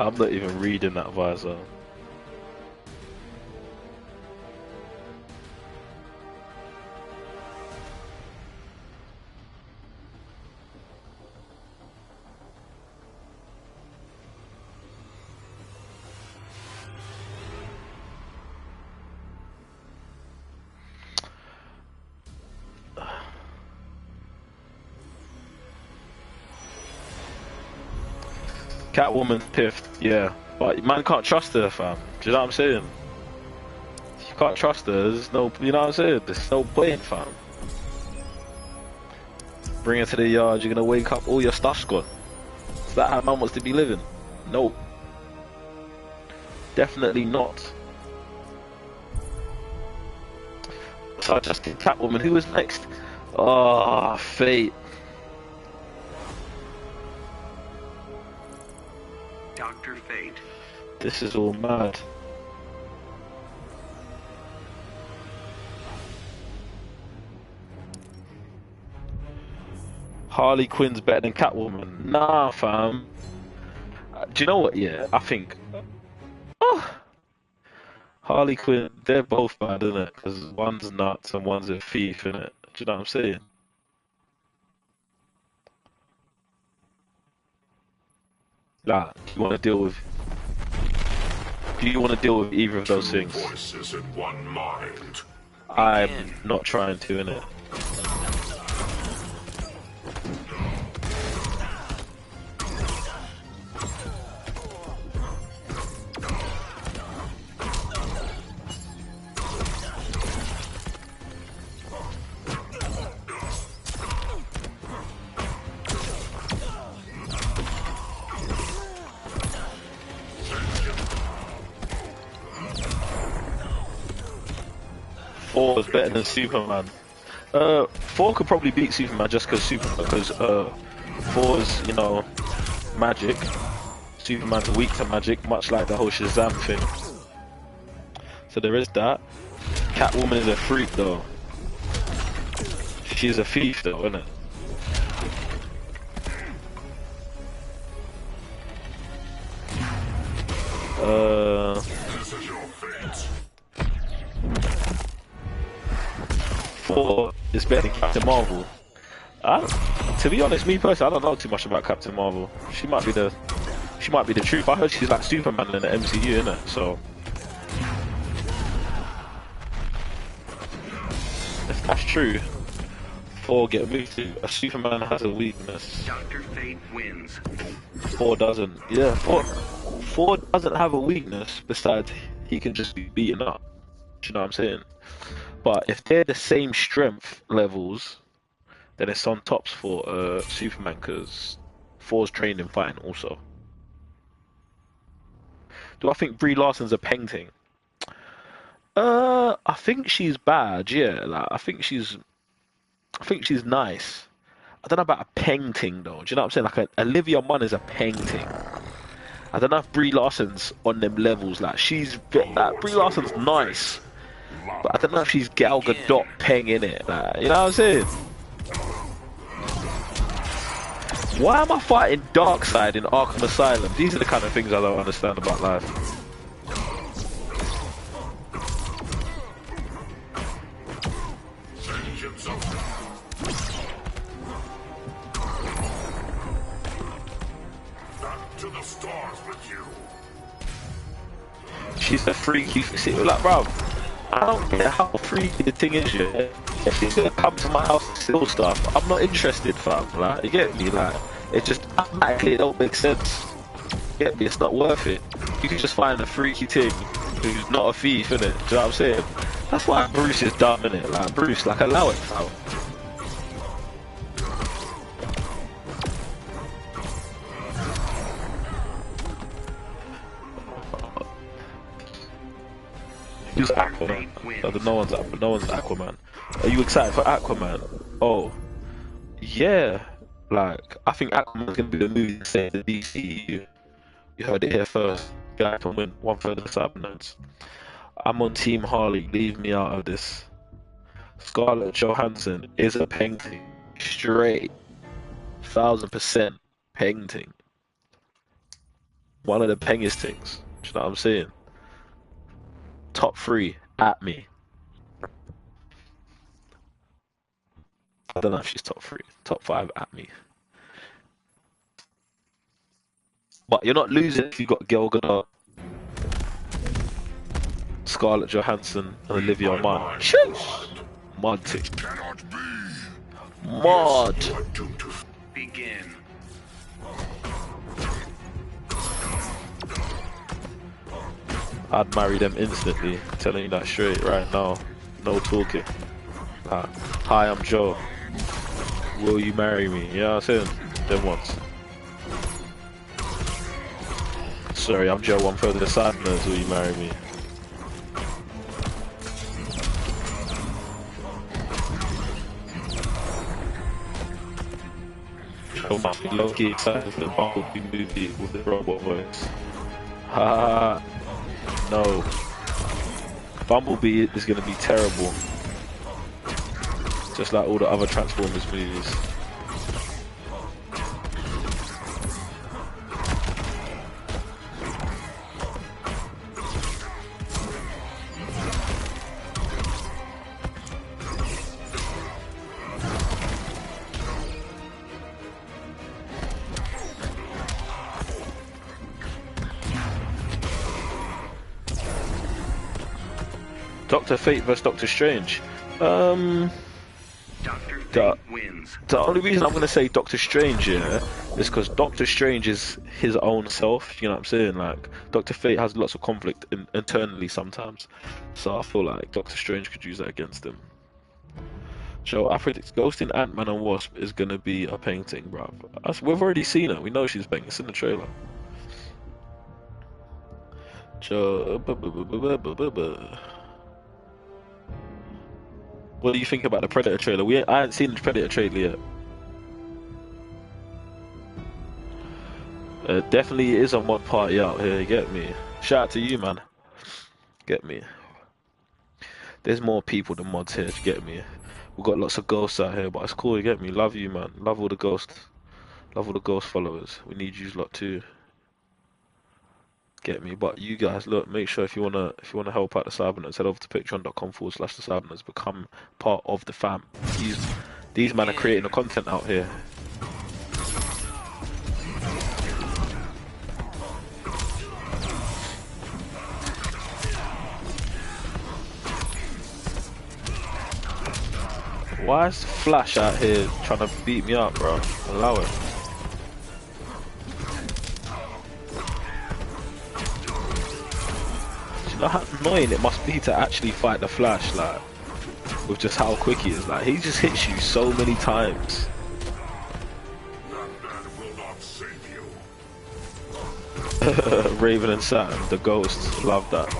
I'm not even reading that visor. Catwoman's piffed, yeah. But man can't trust her, fam. Do you know what I'm saying? You can't trust her, there's no, you know what I'm saying? There's no point, fam. Bring her to the yard, you're gonna wake up, all your stuff's gone. Is that how man wants to be living? No. Definitely not. So I just did Catwoman, who was next? Ah, Fate. Dr. Fate. This is all mad. Harley Quinn's better than Catwoman. Nah, fam. Do you know what? Yeah, I think. Oh, Harley Quinn, they're both bad, innit? Because one's nuts and one's a thief, innit? Do you know what I'm saying? Nah, do you want to deal with? Do you want to deal with either of those things? Voices in one mind. I'm not trying to, innit? Thor is better than Superman. Thor could probably beat Superman just because Thor's, you know, magic. Superman's weak to magic, much like the whole Shazam thing. So there is that. Catwoman is a freak though. She's a thief though, isn't it? This is your fate. Thor is better than Captain Marvel. To be honest, me personally, I don't know too much about Captain Marvel. She might be the truth. I heard she's like Superman in the MCU, innit? So if that's true, Thor get moved to. A Superman has a weakness. Dr. Fate wins. Thor doesn't. Yeah, Thor doesn't have a weakness besides he can just be beaten up. Do you know what I'm saying? But if they're the same strength levels, then it's on tops for Superman because Thor's trained in fighting also. Do I think Brie Larson's a painting? I think she's bad. Yeah, like I think she's nice. I don't know about a painting though. Do you know what I'm saying? Like Olivia Munn is a painting. I don't know if Brie Larson's on them levels. Like Brie Larson's nice. But I don't know if she's Gal Gadot Peng in it, like, you know what I'm saying? Why am I fighting Darkseid in Arkham Asylum? These are the kind of things I don't understand about life. Back to the stars with you. She's a freaky, see, like, bro. I don't care how freaky the thing is, yeah. If she's gonna come to my house and steal stuff, I'm not interested, fam. Like, you get me? Like, it just automatically don't make sense. You get me? It's not worth it. You can just find a freaky thing who's not a thief, innit? Do you know what I'm saying? That's why Bruce is dumb, innit? Like, Bruce, like, allow it, fam. Who's Aquaman? No one's Aquaman. Are you excited for Aquaman? Oh, yeah. Like, I think Aquaman's gonna be the movie to save the DCU. You heard it here first. Guy can win 1/3 of the Cybernotes. I'm on Team Harley. Leave me out of this. Scarlett Johansson is a painting. Straight. 1000% painting. One of the pengiest things. Do you know what I'm saying? Top 3 at me. I don't know if she's top 3. Top 5 at me. But you're not losing if you've got Gal Gadot, Scarlett Johansson, and Olivia Munn. Sheesh! Mod tick. Mod! Begin. I'd marry them instantly. Telling you that straight right now. No talking. Hi, I'm Joe. Will you marry me? You know what I'm saying? Them ones. Sorry, I'm Joe. I'm further sadness. Will you marry me? I'm low-key excited for the Bumblebee movie with the robot voice. Ha! No. Bumblebee is gonna be terrible. Just like all the other Transformers movies. Dr. Fate vs. Doctor Strange. Dr. Fate wins. The only reason I'm going to say Doctor Strange here is because Doctor Strange is his own self, you know what I'm saying? Like, Dr. Fate has lots of conflict internally sometimes. So I feel like Doctor Strange could use that against him. So I predict Ghost in Ant-Man and Wasp is going to be a painting, bruv. We've already seen her. We know she's banging. It's in the trailer. What do you think about the Predator trailer? I haven't seen the Predator trailer yet. Definitely is a mod party out here, you get me? Shout out to you, man. Get me? There's more people than mods here, you get me? We've got lots of ghosts out here, but it's cool, you get me? Love you, man. Love all the ghosts. Love all the ghost followers. We need you lot too. Get me? But you guys, look, make sure if you wanna help out the Cybernauts, head over to patreon.com/the Cybernauts, become part of the fam. These men are creating the content out here. Why is Flash out here trying to beat me up, bro? Allow it. How annoying it must be to actually fight the Flash, like, with just how quick he is. Like, he just hits you so many times. Raven and Saturn, the ghosts, love that.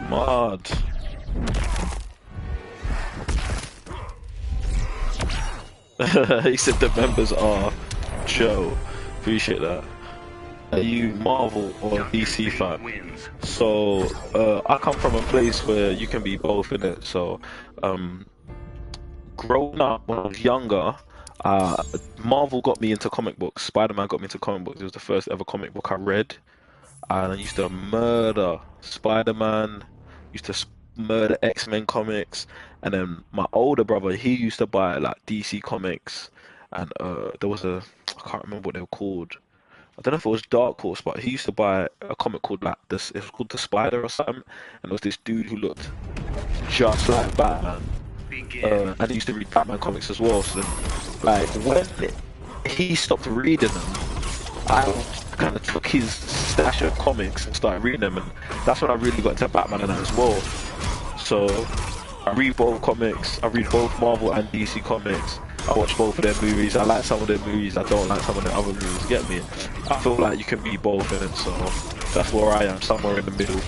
Mod. He said the members are Joe. Appreciate that. Are you Marvel or DC fan? So I come from a place where you can be both in it. So growing up when I was younger, Marvel got me into comic books. Spider-Man got me into comic books. It was the first ever comic book I read, and I used to murder Spider-Man. Used to murder X-Men comics, and then my older brother, he used to buy like DC comics, and there was I can't remember what they were called. I don't know if it was Dark Horse, but he used to buy a comic called like this. It was called The Spider or something, and there was this dude who looked just like Batman, and he used to read Batman comics as well. So like when he stopped reading them, I kind of took his stash of comics and started reading them, and that's when I really got into Batman and that as well. So I read both comics, I read both Marvel and DC comics, I watch both of their movies, I like some of their movies, I don't like some of the other movies, get me? I feel like you can be both in it, so that's where I am, somewhere in the middle.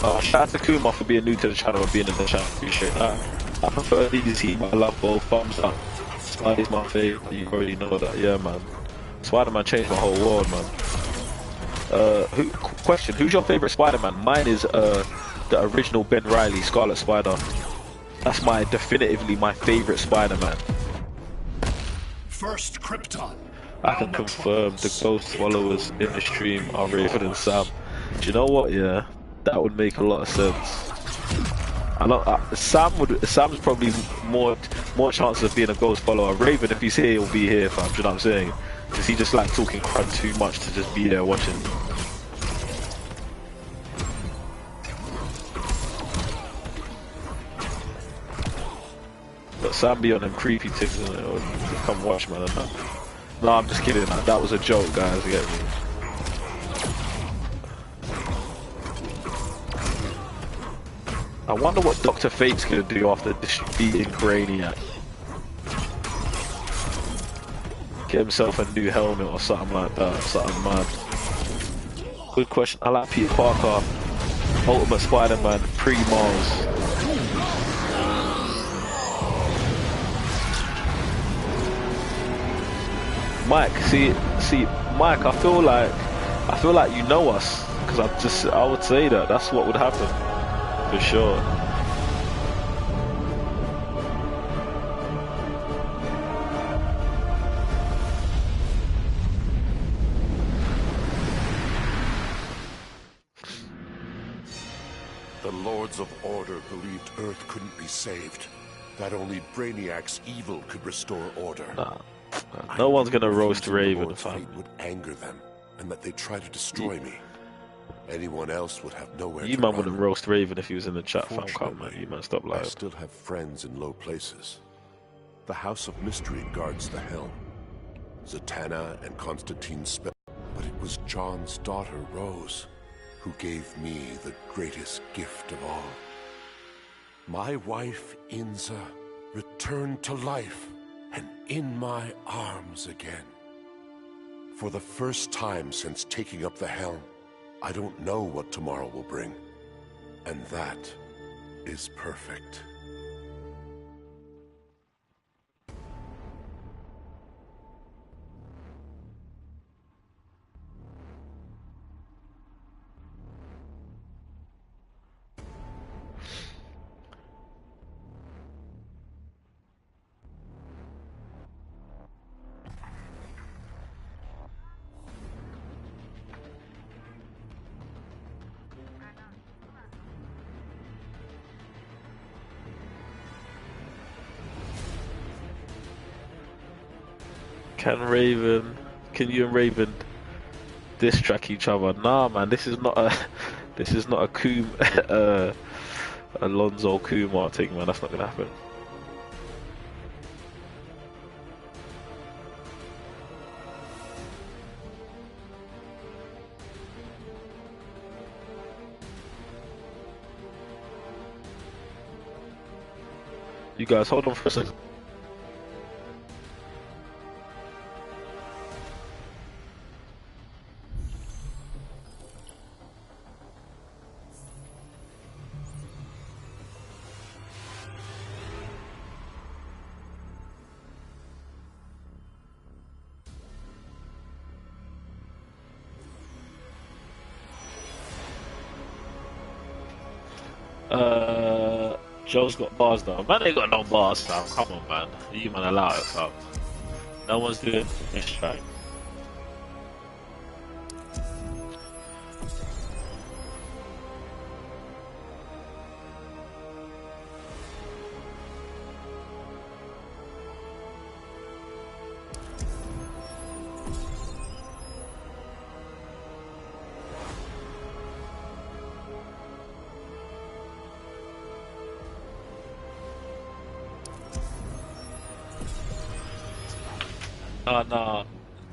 Shout out to Kuma for being new to the channel and being in the channel. Appreciate that. I prefer DDT, but I love both. Thumbs up. Spidey's my favorite. You already know that. Yeah, man. Spider-Man changed my whole world, man. Question: who's your favorite Spider-Man? Mine is the original Ben Reilly, Scarlet Spider. That's definitively my favorite Spider-Man. First Krypton. I can confirm the ghost followers in the stream are Raven and Sam. Do you know what? Yeah, that would make a lot of sense. Sam's probably more chances of being a ghost follower. Raven, if he's here, he'll be here, fam. Do you know what I'm saying? Because he just like talking crud too much to just be there watching. But Sam be on them creepy things and come watch, man. No, I'm just kidding. Man. That was a joke, guys. You get me? I wonder what Dr. Fate's gonna do after defeating Brainiac. Get himself a new helmet or something like that. Something mad. Good question. I like Peter Parker, Ultimate Spider-Man, pre-Mars. Mike, see, Mike. I feel like you know us, because I would say that's what would happen, for sure. The Lords of Order believed Earth couldn't be saved, that only Brainiac's evil could restore order. Nah. No one's gonna roast Raven, fam. Fate would anger them, and that they'd try to destroy me. Anyone else would have nowhere to You man run. wouldn't roast Raven if he was in the chat, fam. Come man, you man, stop I lying. still have friends in low places. The House of Mystery guards the helm. Zatanna and Constantine spell. But it was John's daughter, Rose, who gave me the greatest gift of all. My wife, Inza, returned to life and in my arms again. For the first time since taking up the helm, I don't know what tomorrow will bring. And that is perfect. Can you and Raven diss track each other? Nah, man, this is not a Alonzo Kumar thing, man. That's not gonna happen. You guys, hold on for a second. Joe's got bars now. Man ain't got no bars now. Come on, man. You man allow it, fam. No one's doing this track. No,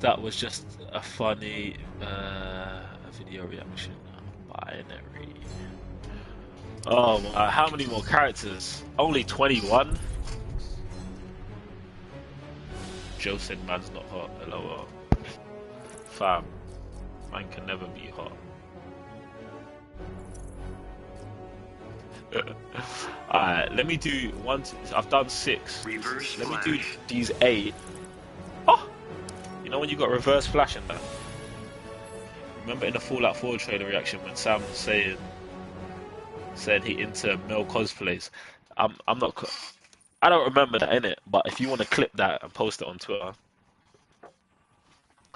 that was just a funny video reaction. Binary. Oh, how many more characters? Only 21? Joe said man's not hot. LOL. Fam, man can never be hot. Alright, let me do one. I've done 6. Reverse Let me flash. do these 8. Oh! You know when you got reverse flash in that? Remember in the Fallout 4 trailer reaction when Sam was saying he into male cosplays? I'm not. I don't remember that in it, but if you want to clip that and post it on Twitter,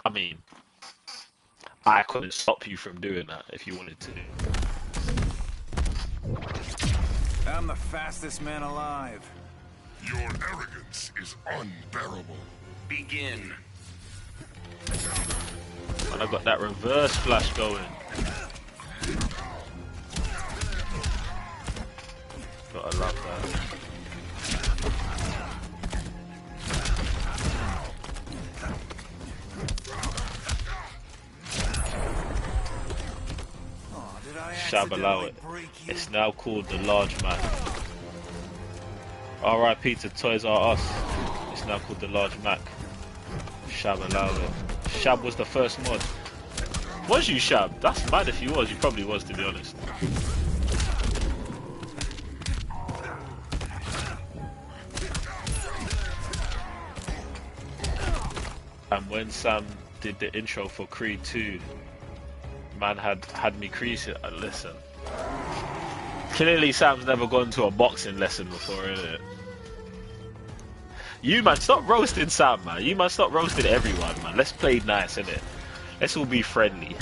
I mean, I couldn't stop you from doing that if you wanted to. I'm the fastest man alive. Your arrogance is unbearable. Begin. And I got that reverse flash going. Gotta love that. Shab allow it. It's now called the Large Mac. R.I.P. to Toys R Us. It's now called the Large Mac. Shab allow it. Shab was the first mod. Was you Shab? That's mad if you was. You probably was, to be honest. And when Sam did the intro for Creed 2, man had me creasing. Listen, clearly Sam's never gone to a boxing lesson before, innit? You man, stop roasting Sam, man. You man, stop roasting everyone, man. Let's play nice, innit? Let's all be friendly.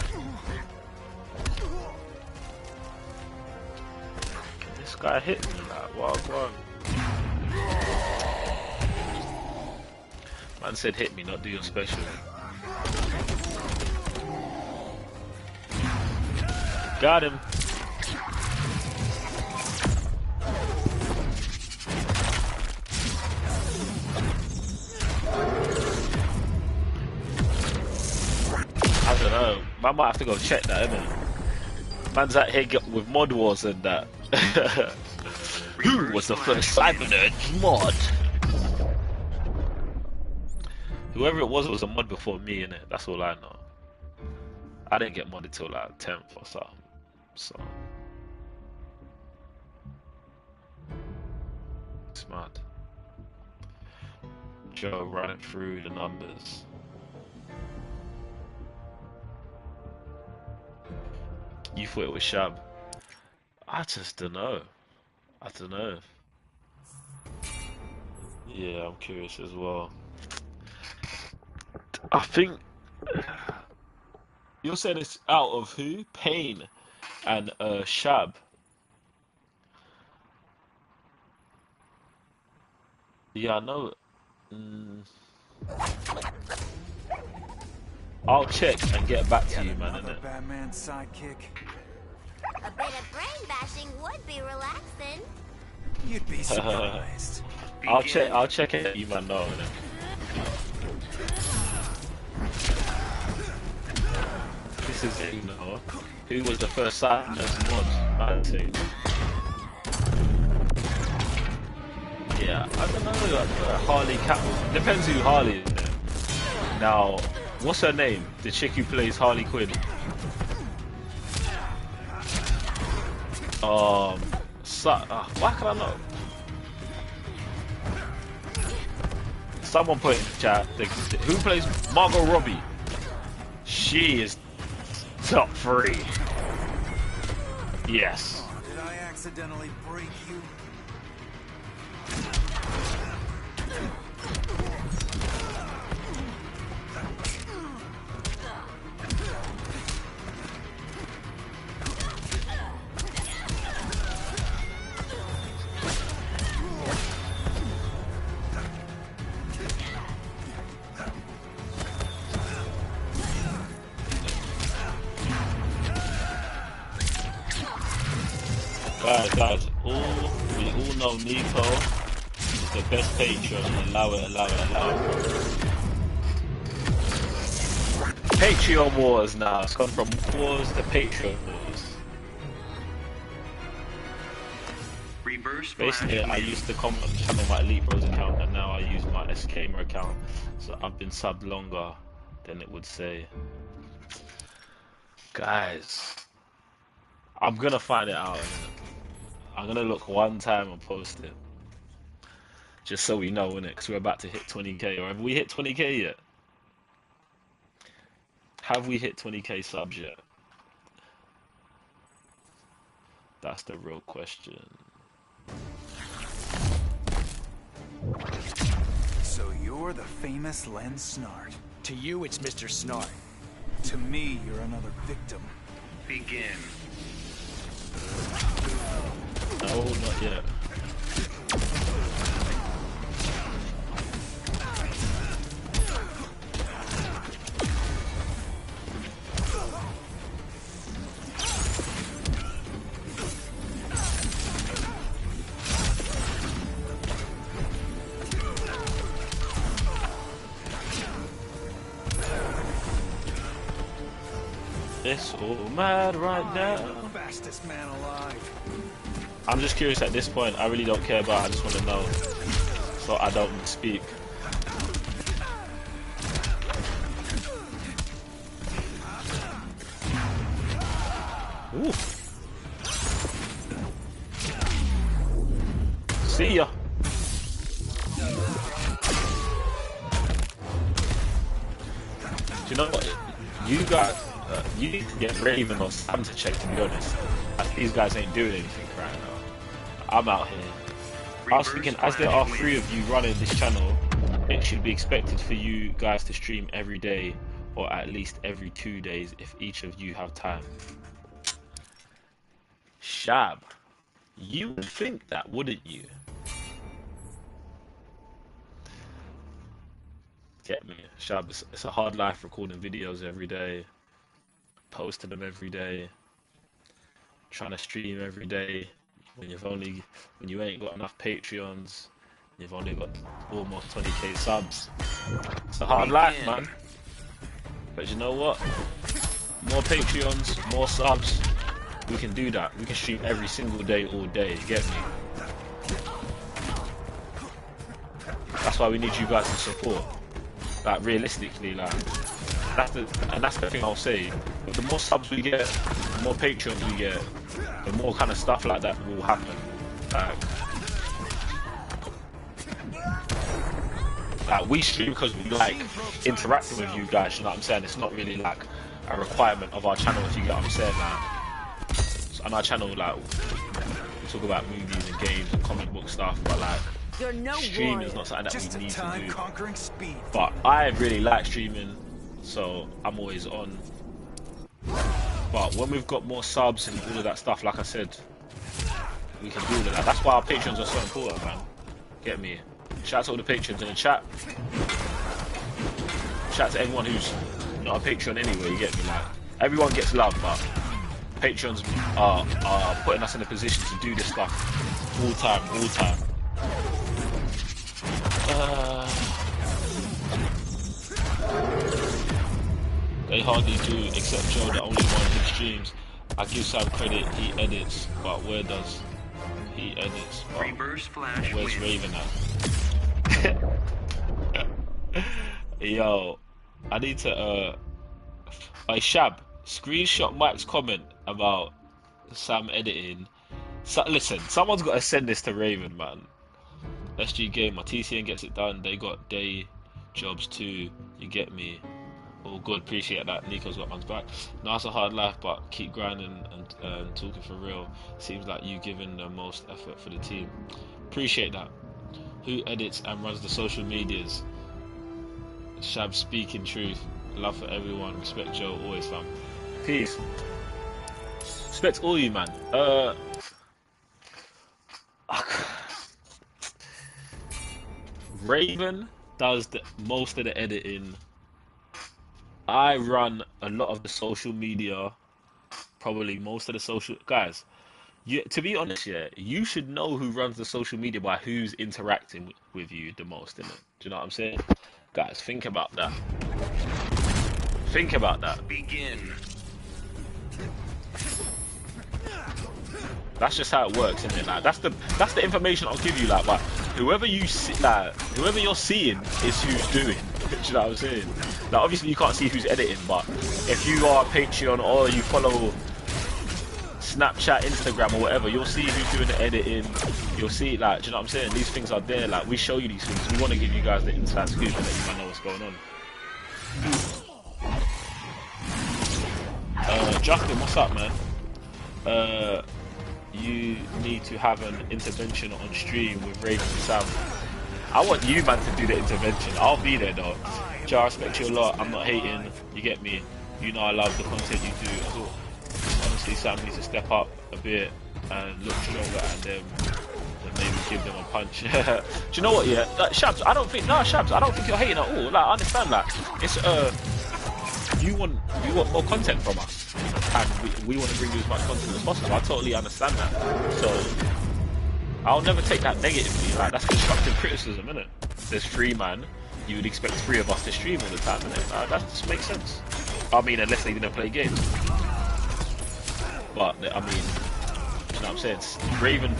Can this guy hit me like what? Man said hit me, not do your special. Got him. I don't know. Man might have to go check that, innit? Man's out here with mod wars and that. Who was the first Cybernerds mod? Whoever it was a mod before me, innit? That's all I know. I didn't get modded till like 10th or something. So it's mad. Joe running through the numbers. You thought it was Shab? I just don't know. I don't know. Yeah, I'm curious as well. I think you're saying it's out of who? Pain and Shab. Yeah, I know. I'll check and get back to you, man. Innit? Batman sidekick. A bit of brain bashing would be relaxing. You'd be surprised. I'll check it. You man know. Innit? This is it, you know. Who was the first Cybernerds mod? I think. Yeah, I don't know. Like, Harley Catwoman. Depends who Harley is. There. Now, what's her name? The chick who plays Harley Quinn. Why can I know? Someone put in the chat. Who plays Margot Robbie? She is top 3. Yes. Did I accidentally break you? Guys, we all know Nico is the best patron. Allow it. Patreon wars now. It's gone from wars to Patreon wars. Reverse Basically, I used to comment on the channel my Elite Bros account, and now I use my SKmer account. So I've been subbed longer than it would say. Guys, I'm gonna find it out. I'm gonna look one time and post it. Just so we know, innit? Because we're about to hit 20k. Or have we hit 20k yet? Have we hit 20k subs yet? That's the real question. So you're the famous Len Snart. To you, it's Mr. Snart. To me, you're another victim. Begin. No, not yet. It's all mad right now. Fastest man alive. I'm just curious at this point. I really don't care about it. I just want to know. So I don't speak. Ooh. See ya. Do you know what? You guys, you need to get Raven or Sam to check, to be honest. Like, these guys ain't doing anything right now. I'm out here. I was thinking, as there are 3 of you running this channel, it should be expected for you guys to stream every day, or at least every 2 days if each of you have time. Shab, you would think that, wouldn't you? Get me, Shab, it's a hard life recording videos every day, posting them every day, trying to stream every day when you ain't got enough Patreons, you've only got almost 20k subs. It's a hard life, man. But you know what? More Patreons, more subs, we can do that. We can stream every single day, all day, you get me? That's why we need you guys to support. Like, realistically, like, that's the thing I'll say. The more subs we get, the more Patreons we get, the more kind of stuff like that will happen. Like we stream because we like interacting with you guys, you know what I'm saying? It's not really like a requirement of our channel, if you get what I'm saying. Like, so on our channel, like, we talk about movies and games and comic book stuff, but like, streaming is not something that we need to do. But I really like streaming, so I'm always on. But when we've got more subs and all of that stuff, like I said, we can do all of that. That's why our patrons are so important, man. Get me? Shout out to all the patrons in the chat. Shout out to everyone who's not a patron anyway, you get me? Like, everyone gets love, but patrons are putting us in a position to do this stuff all time. They hardly do, except Joe, the only one who streams. I give Sam credit, he edits, but where does he edits? Reverse flash. Where's Raven at? Yo, I need to Shab, screenshot Mike's comment about Sam editing. So, listen, someone's got to send this to Raven, man. SG Gamer, TCN gets it done. They got day jobs too. You get me? All good, appreciate that. Nico's got man's back. No, it's a hard life, but keep grinding and talking for real. Seems like you giving the most effort for the team. Appreciate that. Who edits and runs the social medias? Shab speaking truth. Love for everyone. Respect Joe, always fam. Peace. Respect all you, man. Raven does most of the editing. I run a lot of the social media, probably most of the social... Guys, to be honest, yeah, you should know who runs the social media by who's interacting with you the most, innit? Do you know what I'm saying? Guys, think about that. Think about that. Begin. That's just how it works, isn't it? Like, that's the information I'll give you. Like, whoever you see, like, whoever you're seeing is who's doing. Do you know what I'm saying? Like, obviously you can't see who's editing, but if you are a Patreon or you follow Snapchat, Instagram, or whatever, you'll see who's doing the editing. You'll see, like, do you know what I'm saying? These things are there. Like, we show you these things. We want to give you guys the inside scoop and let you guys know what's going on. Justin, what's up, man? You need to have an intervention on stream with Raven and Sam. I want you, man, to do the intervention. I'll be there, though. Joe, I respect you a lot. I'm not hating. You get me? You know I love the content you do. I thought, honestly, Sam needs to step up a bit and look stronger, and then maybe give them a punch. Do you know what? Yeah, like, Shabs, I don't think you're hating at all. Like, I understand that. It's you want more content from us, and we want to bring you as much content as possible. I totally understand that. So I'll never take that negatively. Like, that's constructive criticism, isn't it? There's 3 man. You would expect 3 of us to stream all the time, innit? That just makes sense. I mean, unless they didn't play games. But I mean, you know what I'm saying? Raven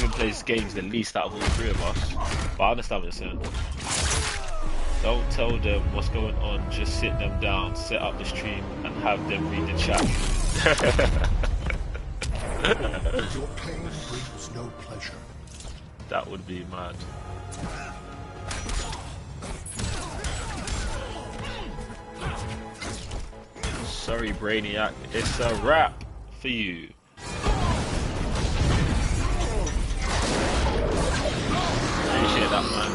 plays games the least out of all 3 of us. But I understand what you're saying. Don't tell them what's going on, just sit them down, set up the stream, and have them read the chat. Your pain brings no pleasure. That would be mad. Sorry, Brainiac, it's a wrap for you. Appreciate that, man.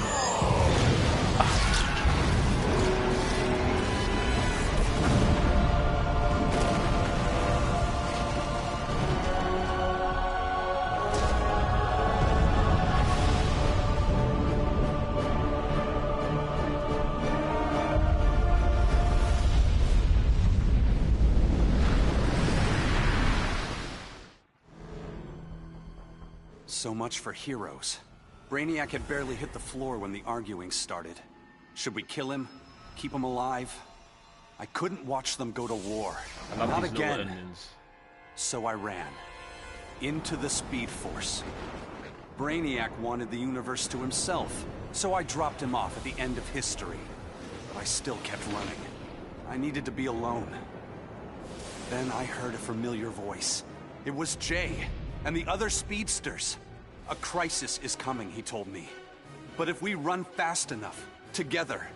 So much for heroes. Brainiac had barely hit the floor when the arguing started. Should we kill him? Keep him alive? I couldn't watch them go to war. Not again. So I ran. Into the Speed Force. Brainiac wanted the universe to himself, so I dropped him off at the end of history. But I still kept running. I needed to be alone. Then I heard a familiar voice. It was Jay and the other speedsters. A crisis is coming, he told me. But if we run fast enough, together,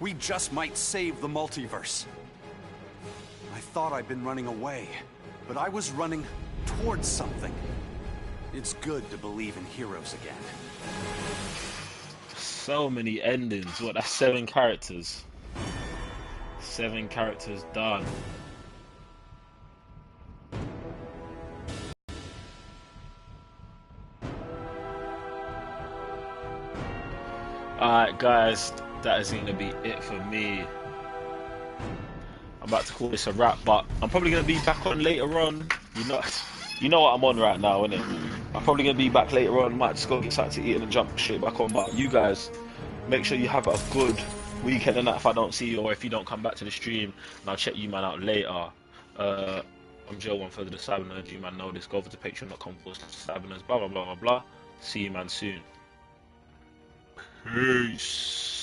we just might save the multiverse. I thought I'd been running away, but I was running towards something. It's good to believe in heroes again. So many endings. What, that's 7 characters. 7 characters done. Alright guys, that is going to be it for me. I'm about to call this a wrap, but I'm probably going to be back on later on. You know what I'm on right now, innit? I'm probably going to be back later on. Might just go get something to eat and then jump straight back on. But you guys, make sure you have a good weekend and that if I don't see you, or if you don't come back to the stream, and I'll check you man out later. I'm Joe, one further the Cybernerds. You man know this. Go over to patreon.com/Cybernerds, blah blah blah blah blah. See you man soon. Peace.